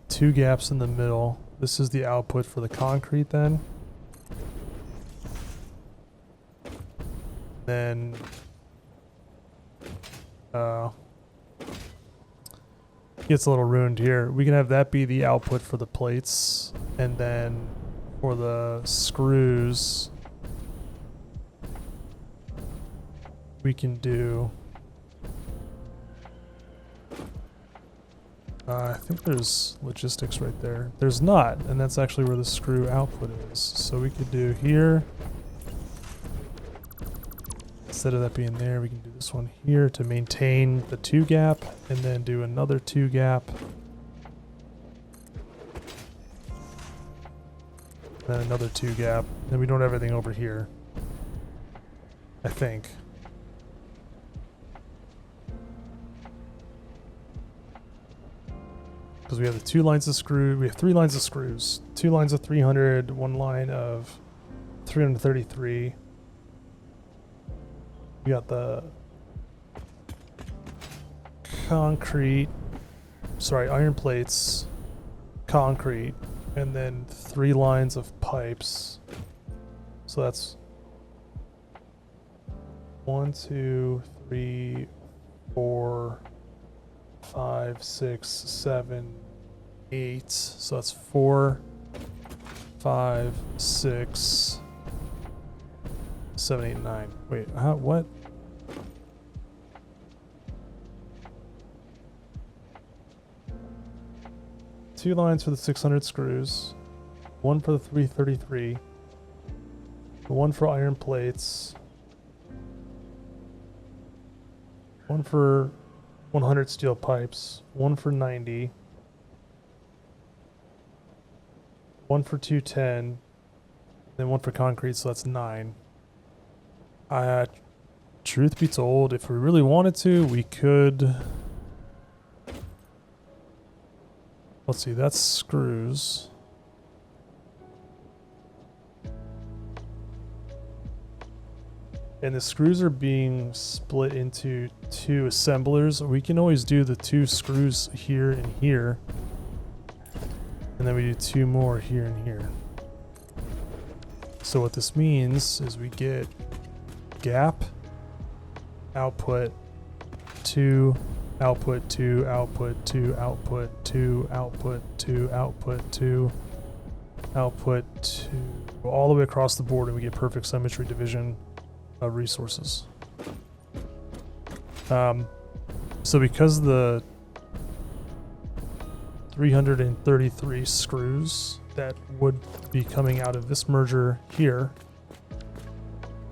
2 gaps in the middle. This is the output for the concrete then. Then gets a little ruined here. We can have that be the output for the plates, and then for the screws we can do, I think there's logistics right there. There's not, and that's actually where the screw output is. So we could do here, instead of that being there, we can do this one here to maintain the 2 gap, and then do another 2 gap. Then another 2 gap. Then we don't have everything over here, I think. Because we have the 2 lines of screw, we have 3 lines of screws, 2 lines of 300, 1 line of 333. We got the concrete, sorry, iron plates, concrete, and then 3 lines of pipes. So that's 1, 2, 3, 4, 5, 6, 7, 8. So that's 4, 5, 6, 7, 8, 9. Wait, what? Two lines for the 600 screws, 1 for the 333, 1 for iron plates, 1 for 100 steel pipes, 1 for 90, 1 for 210, then 1 for concrete, so that's 9. Truth be told, if we really wanted to, we could, let's see, that's screws. And the screws are being split into 2 assemblers. We can always do the 2 screws here and here. And then we do 2 more here and here. So what this means is we get gap output 2, output 2, output 2, output 2, output 2, output 2, output 2, all the way across the board, and we get perfect symmetry division of resources. So because the 333 screws that would be coming out of this merger here,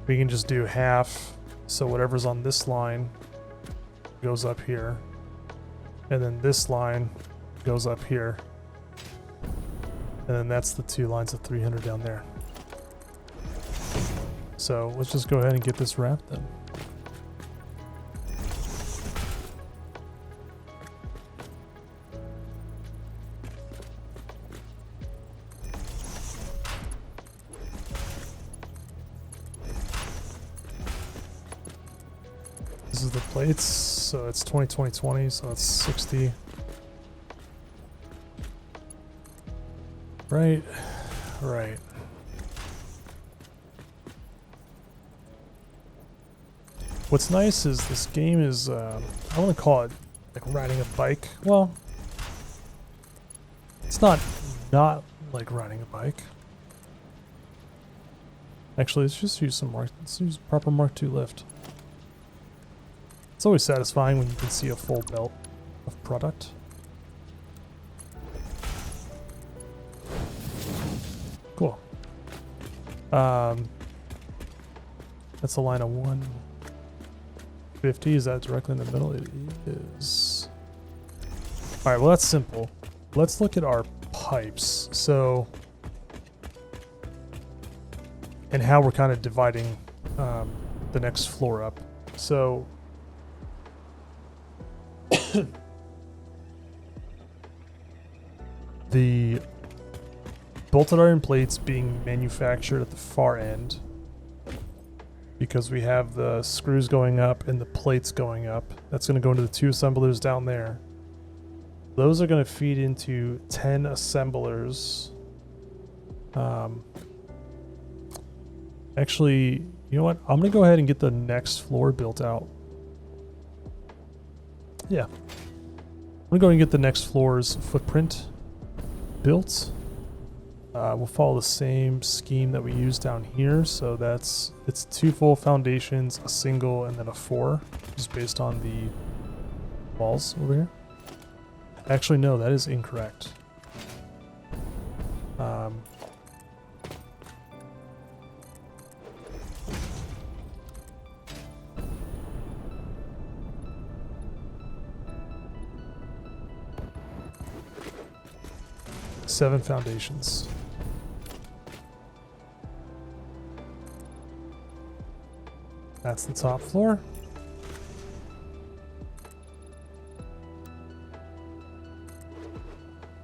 we can just do half, so whatever's on this line goes up here, and then this line goes up here, and then that's the 2 lines of 300 down there. So let's just go ahead and get this wrapped then. This is the plates, so it's 20, 20, 20, so it's 60. Right, right. What's nice is this game is, I want to call it like riding a bike. Well, it's not like riding a bike. Actually, let's just use let's use proper Mark II lift. It's always satisfying when you can see a full belt of product. Cool. That's a line of 150. Is that directly in the middle? It is. All right, well, that's simple. Let's look at our pipes. So, and how we're kind of dividing the next floor up. So, the bolted iron plates being manufactured at the far end, because we have the screws going up and the plates going up. That's going to go into the 2 assemblers down there. Those are going to feed into 10 assemblers. Actually, you know what? I'm going to go ahead and get the next floor built out. Yeah. I'm going to go and get the next floor's footprint built. We'll follow the same scheme that we used down here. So it's 2 full foundations, a single, and then a 4, just based on the walls over here. Actually, no, that is incorrect. 7 foundations. That's the top floor.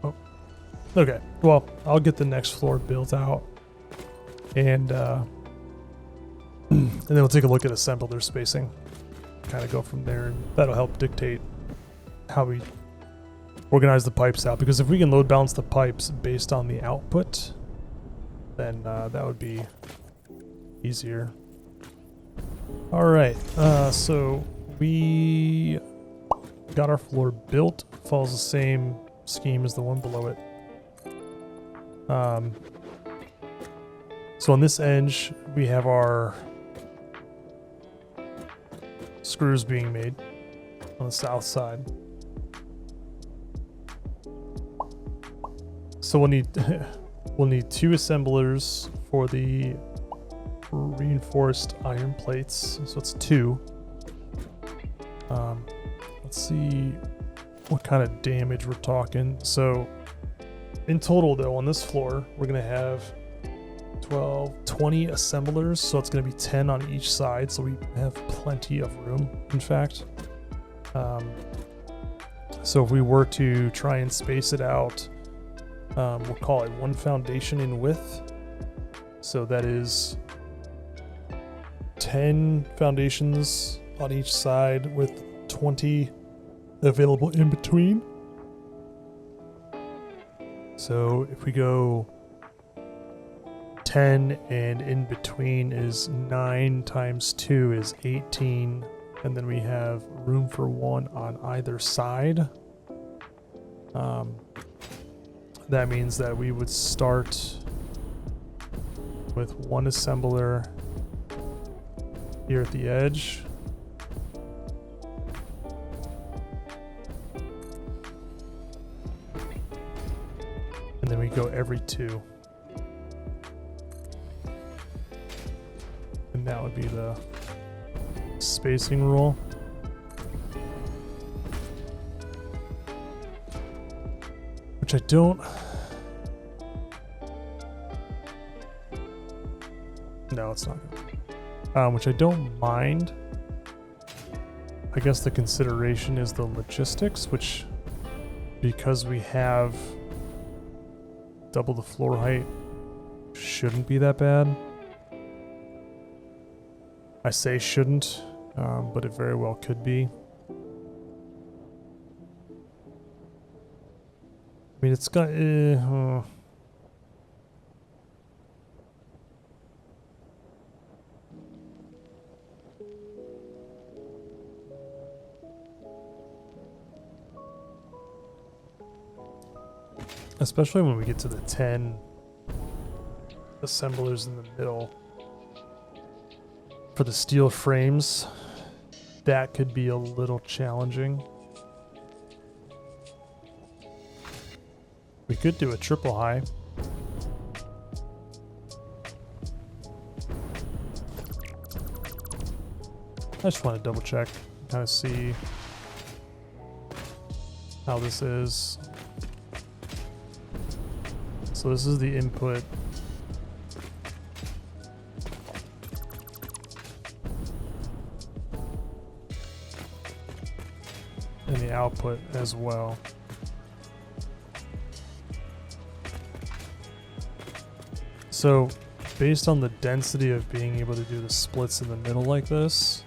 Oh, okay. Well, I'll get the next floor built out, and then we'll take a look at assembler spacing. Kind of go from there, and that'll help dictate how we organize the pipes out. Because if we can load balance the pipes based on the output, then that would be easier. All right, so we got our floor built. Follows the same scheme as the one below it. So on this edge, we have our screws being made on the south side. So we'll need 2 assemblers for the reinforced iron plates. So it's 2. Let's see what kind of damage we're talking. So in total, though, on this floor, we're going to have 20 assemblers. So it's going to be 10 on each side. So we have plenty of room, in fact. So if we were to try and space it out, we'll call it 1 foundation in width. So that is 10 foundations on each side with 20 available in between. So if we go 10 and in between is 9 times 2 is 18 and then we have room for one on either side. That means that we would start with one assembler here at the edge. And then we go every two. And that would be the spacing rule. Which I don't... No, it's not good. Which I don't mind. I guess the consideration is the logistics, which, because we have double the floor height, shouldn't be that bad. I say shouldn't, but it very well could be. I mean, it's got... Especially when we get to the 10 assemblers in the middle. For the steel frames, that could be a little challenging. We could do a triple high. I just want to double check, kind of see how this is. So this is the input. And the output as well. So based on the density of being able to do the splits in the middle like this,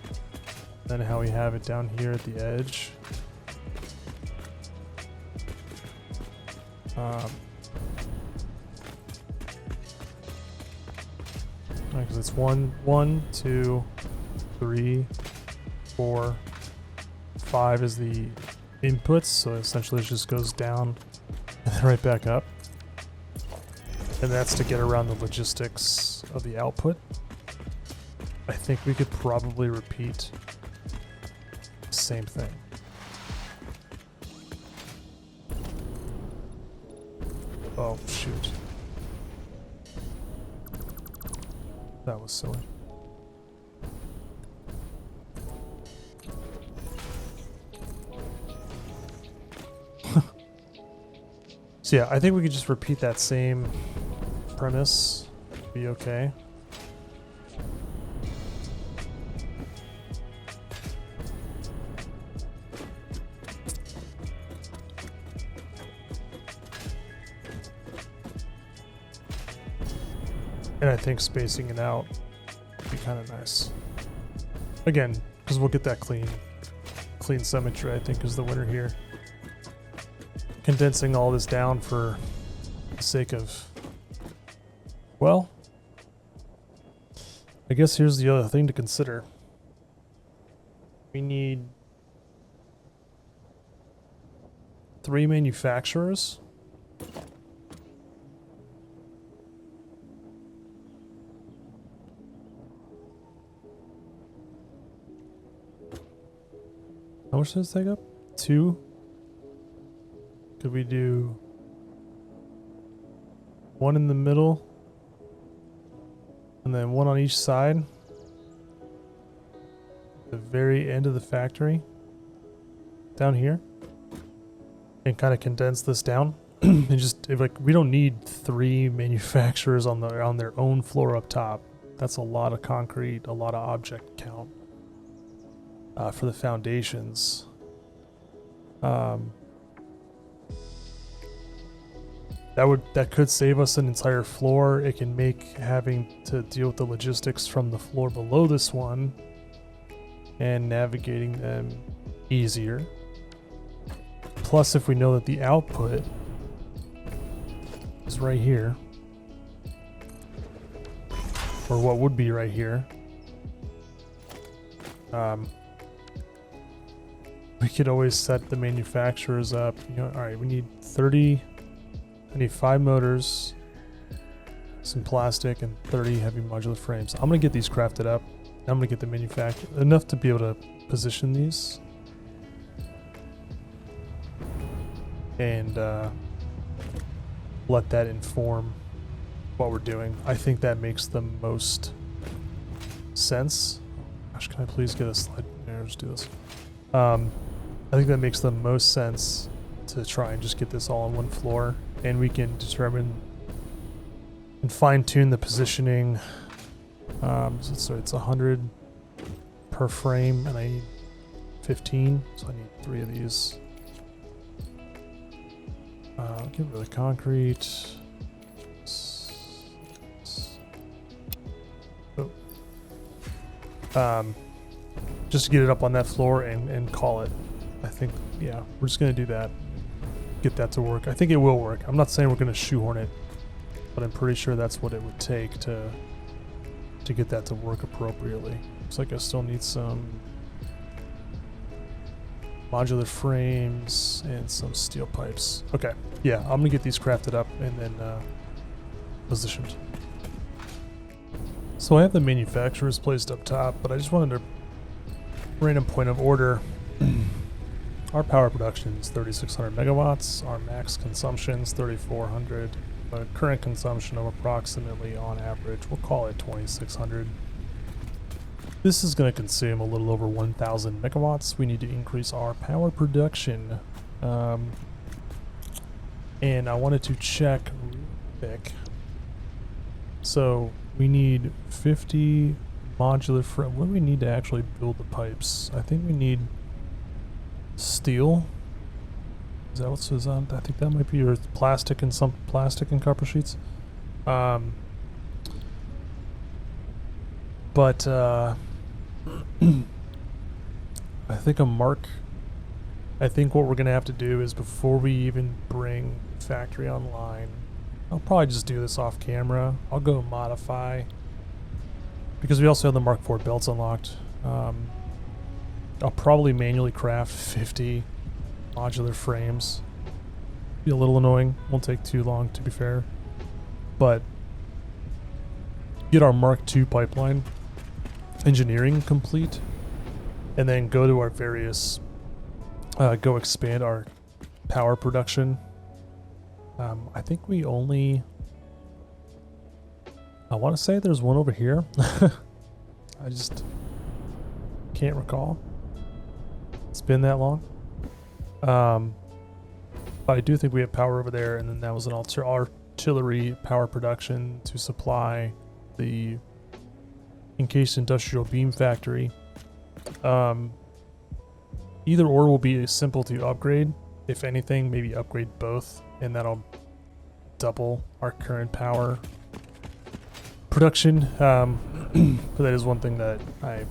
then how we have it down here at the edge. Because it's 1, 2, 3, 4, 5 is the inputs, so essentially it just goes down and then right back up. And that's to get around the logistics of the output. I think we could probably repeat the same thing. Oh, shoot. That was silly. So yeah, I think we could just repeat that same premise. Be okay. And I think spacing it out would be kind of nice. Again, because we'll get that clean symmetry, I think, is the winner here. Condensing all this down for the sake of, well, I guess here's the other thing to consider. We need 3 manufacturers. How much does this take up? 2? Could we do 1 in the middle and then 1 on each side? The very end of the factory down here, and kind of condense this down. And just like, we don't need 3 manufacturers on their own floor up top. That's a lot of concrete, a lot of object count for the foundations. That could save us an entire floor. It can make having to deal with the logistics from the floor below this one and navigating them easier. Plus, if we know that the output is right here, or what would be right here, we could always set the manufacturers up. You know, all right, we need 30. I need 5 motors, some plastic, and 30 heavy modular frames. I'm gonna get these crafted up. I'm gonna get the manufacturer enough to be able to position these. And let that inform what we're doing. I think that makes the most sense. Gosh, can I please get a slide? Here, let's do this. I think that makes the most sense to try and just get this all on one floor, and we can determine and fine-tune the positioning. So it's 100 per frame, and I need 15, so I need 3 of these. Get rid of the concrete. Just to get it up on that floor and call it. I think, yeah, we're just gonna do that. Get that to work. I think it will work. I'm not saying we're gonna shoehorn it, but I'm pretty sure that's what it would take to get that to work appropriately. Looks like I still need some modular frames and some steel pipes. Okay, yeah, I'm gonna get these crafted up and then positioned. So I have the manufacturers placed up top, but I just wanted to random point of order. Our power production is 3,600 megawatts. Our max consumption is 3,400. A current consumption of approximately, on average, we'll call it 2,600. This is going to consume a little over 1,000 megawatts. We need to increase our power production. And I wanted to check real quick. So we need 50 modular frame. What do we need to actually build the pipes? I think we need steel. Is that what says on? I think that might be your plastic and some plastic and copper sheets. But I think I think what we're gonna have to do is, before we even bring the factory online, I'll probably just do this off camera. I'll go modify, because we also have the Mark IV belts unlocked. I'll probably manually craft 50 modular frames. Be a little annoying. Won't take too long, to be fair. But get our Mark II pipeline engineering complete, and then go to our various go expand our power production. I think we only, I want to say there's one over here. I just can't recall. It's been that long. But I do think we have power over there, and then that was an artillery power production to supply the encased industrial beam factory. Either or will be simple to upgrade. If anything, maybe upgrade both, and that'll double our current power production. But that is one thing that I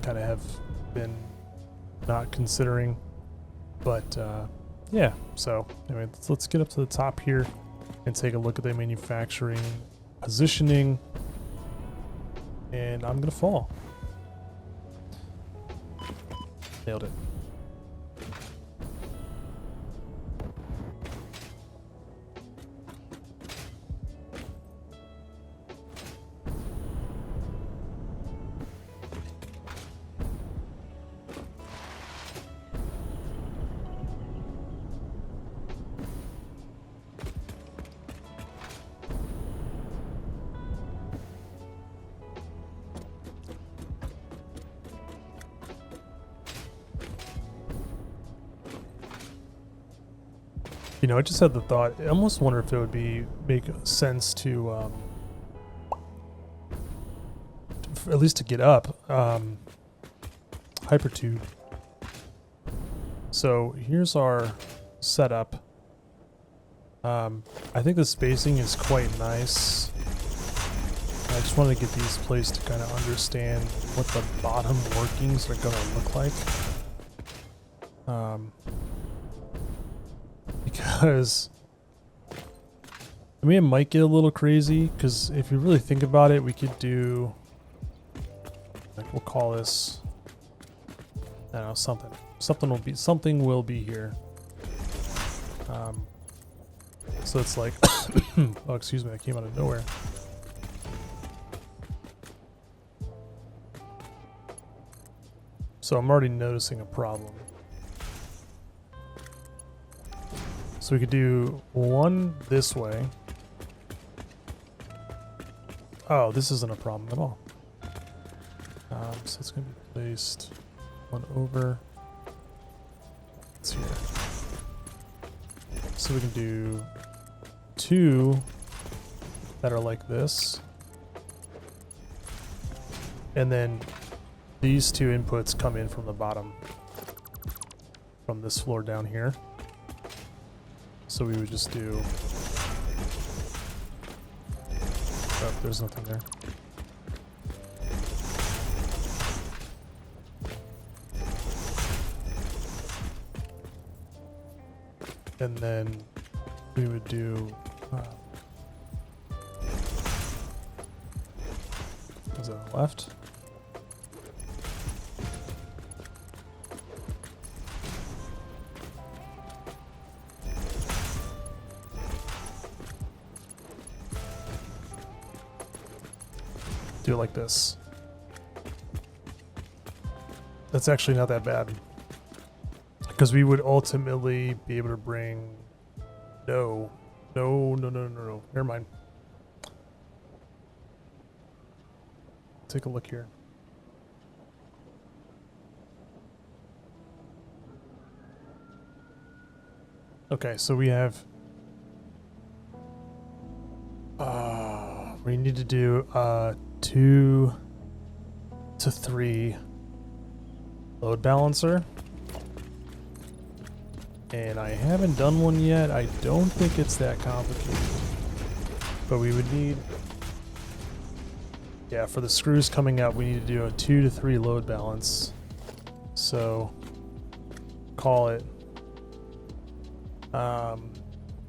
kind of have been not considering. But yeah, so anyway, let's get up to the top here and take a look at the manufacturing positioning. And I'm gonna fall. Nailed it. You know, I just had the thought, I almost wonder if it would make sense to, at least to get up, hypertube. So here's our setup. I think the spacing is quite nice. I just wanted to get these placed to kind of understand what the bottom workings are going to look like. Because I mean, it might get a little crazy, because if you really think about it, we could do, like, we'll call this, I don't know, something. something will be here. So it's like, oh, excuse me, I came out of nowhere. So I'm already noticing a problem. So we could do one this way. Oh, this isn't a problem at all. So it's going to be placed one over. It's here. So we can do two that are like this. And then these two inputs come in from the bottom, from this floor down here. So we would just do... Oh, there's nothing there. And then we would do... is it on the left? Do it like this. That's actually not that bad. Because we would ultimately be able to bring... No. Never mind. Take a look here. Okay, so we have... we need to do 2 to 3 load balancer. And I haven't done one yet. I don't think it's that complicated. But we would need... Yeah, for the screws coming out, we need to do a 2 to 3 load balance. So, call it.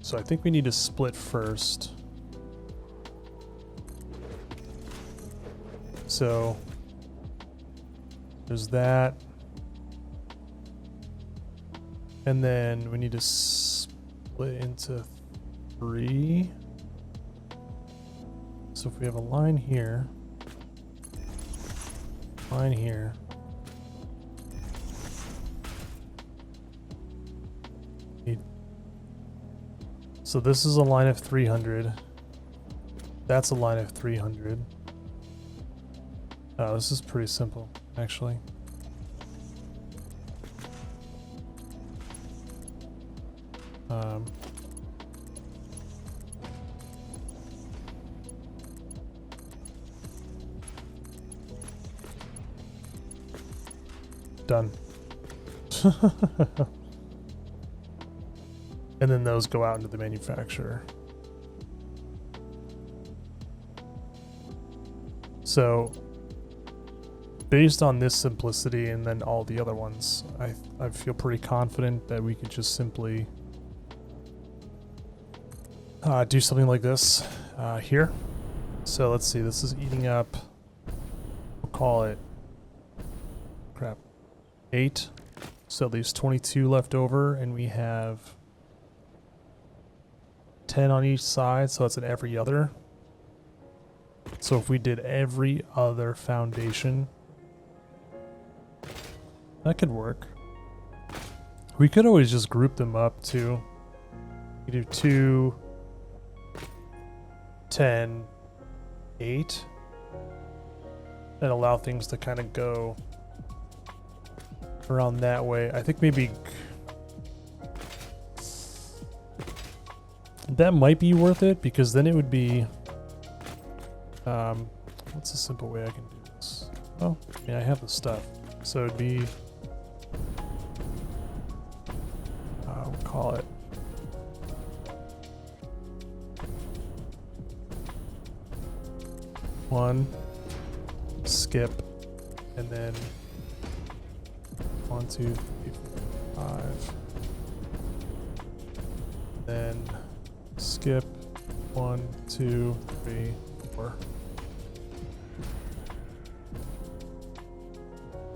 So I think we need to split first. So, there's that. And then we need to split into 3. So if we have a line here, line here, so this is a line of 300. That's a line of 300. Oh, this is pretty simple, actually. Done. And then those go out into the manufacturer. So, based on this simplicity and then all the other ones, I feel pretty confident that we could just simply do something like this here. So let's see, this is eating up, we'll call it, crap, 8. So there's 22 left over, and we have 10 on each side, so that's an every other. So if we did every other foundation, that could work. We could always just group them up too. We do 2, 10, 8, and allow things to kind of go around that way. I think maybe that might be worth it, because then it would be what's a simple way I can do this? Oh, I mean, I have the stuff, so it'd be we'll call it one, skip, and then 1, 2, 3, 4, 5. Then skip 1, 2, 3, 4.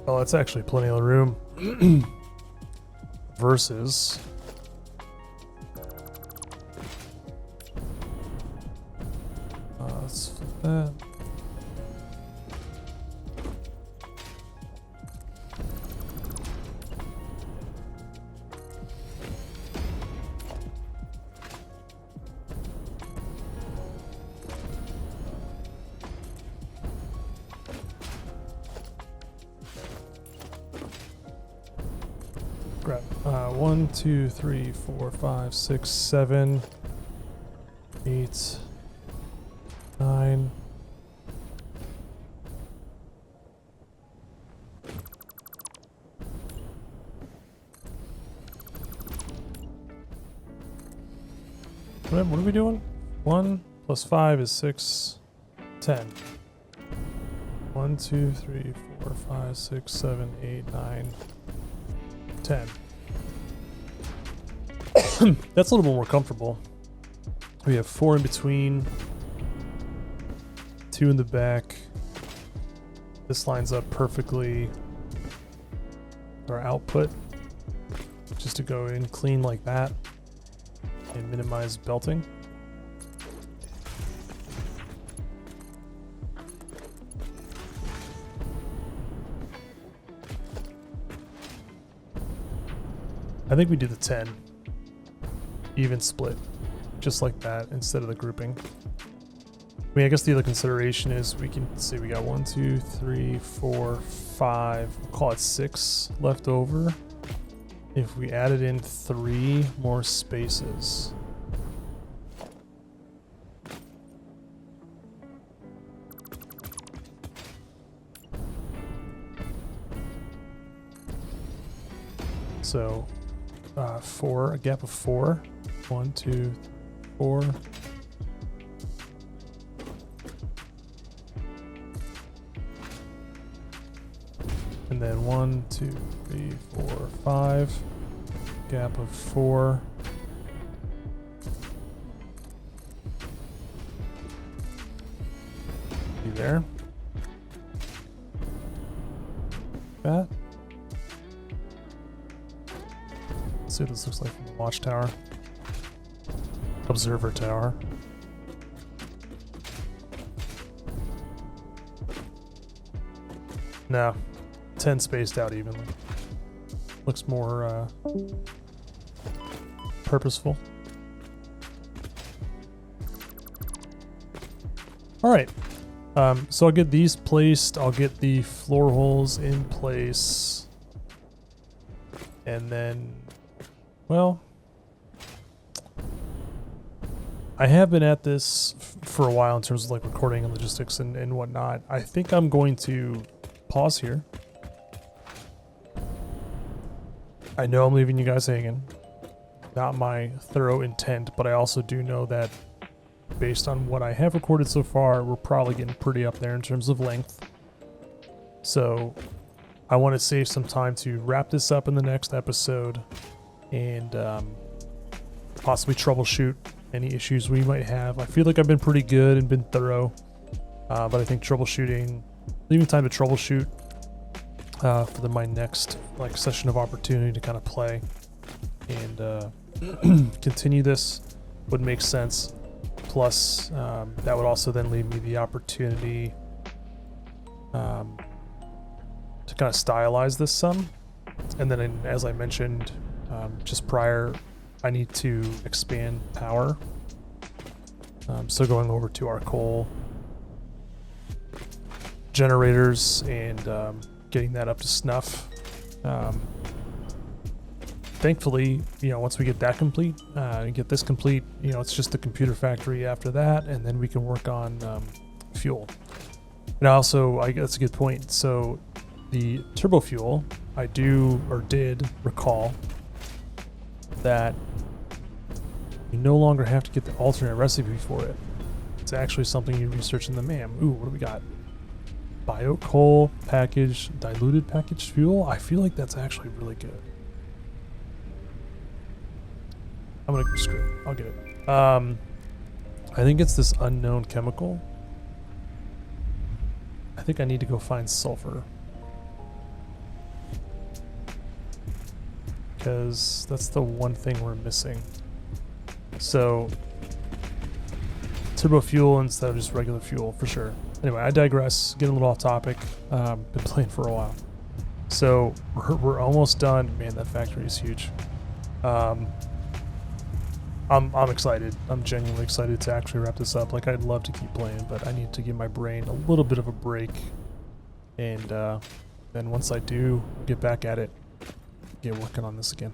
Oh, that's actually plenty of room. versus let's flip that. Grab 1, 2, 3, 4, 5, 6, 7, 8, 9. What are we doing? 1 plus 5 is 6, 10. 1, 2, 3, 4, 5, 6, 7, 8, 9, 10. That's a little bit more comfortable. We have 4 in between, 2 in the back. This lines up perfectly with our output. Just to go in clean like that and minimize belting. I think we do the 10 even split, just like that, instead of the grouping. I mean, I guess the other consideration is we can see we got 1, 2, 3, 4, 5, we'll call it 6 left over. If we added in 3 more spaces. So 4, a gap of 4. 1, 2, 4. And then 1, 2, 3, 4, 5. Gap of 4. Be there. That. Let's see what this looks like from the watchtower. Observer tower. No. 10 spaced out evenly. Looks more purposeful. Alright. So I'll get these placed. I'll get the floor holes in place. And then, well, I have been at this for a while in terms of like recording and logistics and whatnot. I think I'm going to pause here. I know I'm leaving you guys hanging. Not my thorough intent, but I also do know that based on what I have recorded so far, we're probably getting pretty up there in terms of length. So I want to save some time to wrap this up in the next episode and possibly troubleshoot any issues we might have. I feel like I've been pretty good and been thorough, but I think troubleshooting, leaving time to troubleshoot for my next like session of opportunity to kind of play and continue this would make sense. Plus, that would also then leave me the opportunity to kind of stylize this some. And then, as I mentioned just prior, I need to expand power. So going over to our coal generators and getting that up to snuff. Thankfully, you know, once we get that complete and get this complete, you know, it's just the computer factory after that, and then we can work on fuel. And also, that's a good point. So the turbo fuel, I did recall that you no longer have to get the alternate recipe for it. It's actually something you research in the MAM. Ooh, what do we got? Bio coal package, diluted packaged fuel. I feel like that's actually really good. I'm gonna go screw it. I'll get it. I think it's this unknown chemical. I think I need to go find sulfur. because that's the one thing we're missing. So turbo fuel instead of just regular fuel for sure. Anyway, I digress, getting a little off topic. Been playing for a while. So we're almost done. Man, that factory is huge. I'm excited. I'm genuinely excited to actually wrap this up. Like, I'd love to keep playing, but I need to give my brain a little bit of a break. And then once I do get back at it, get working on this again.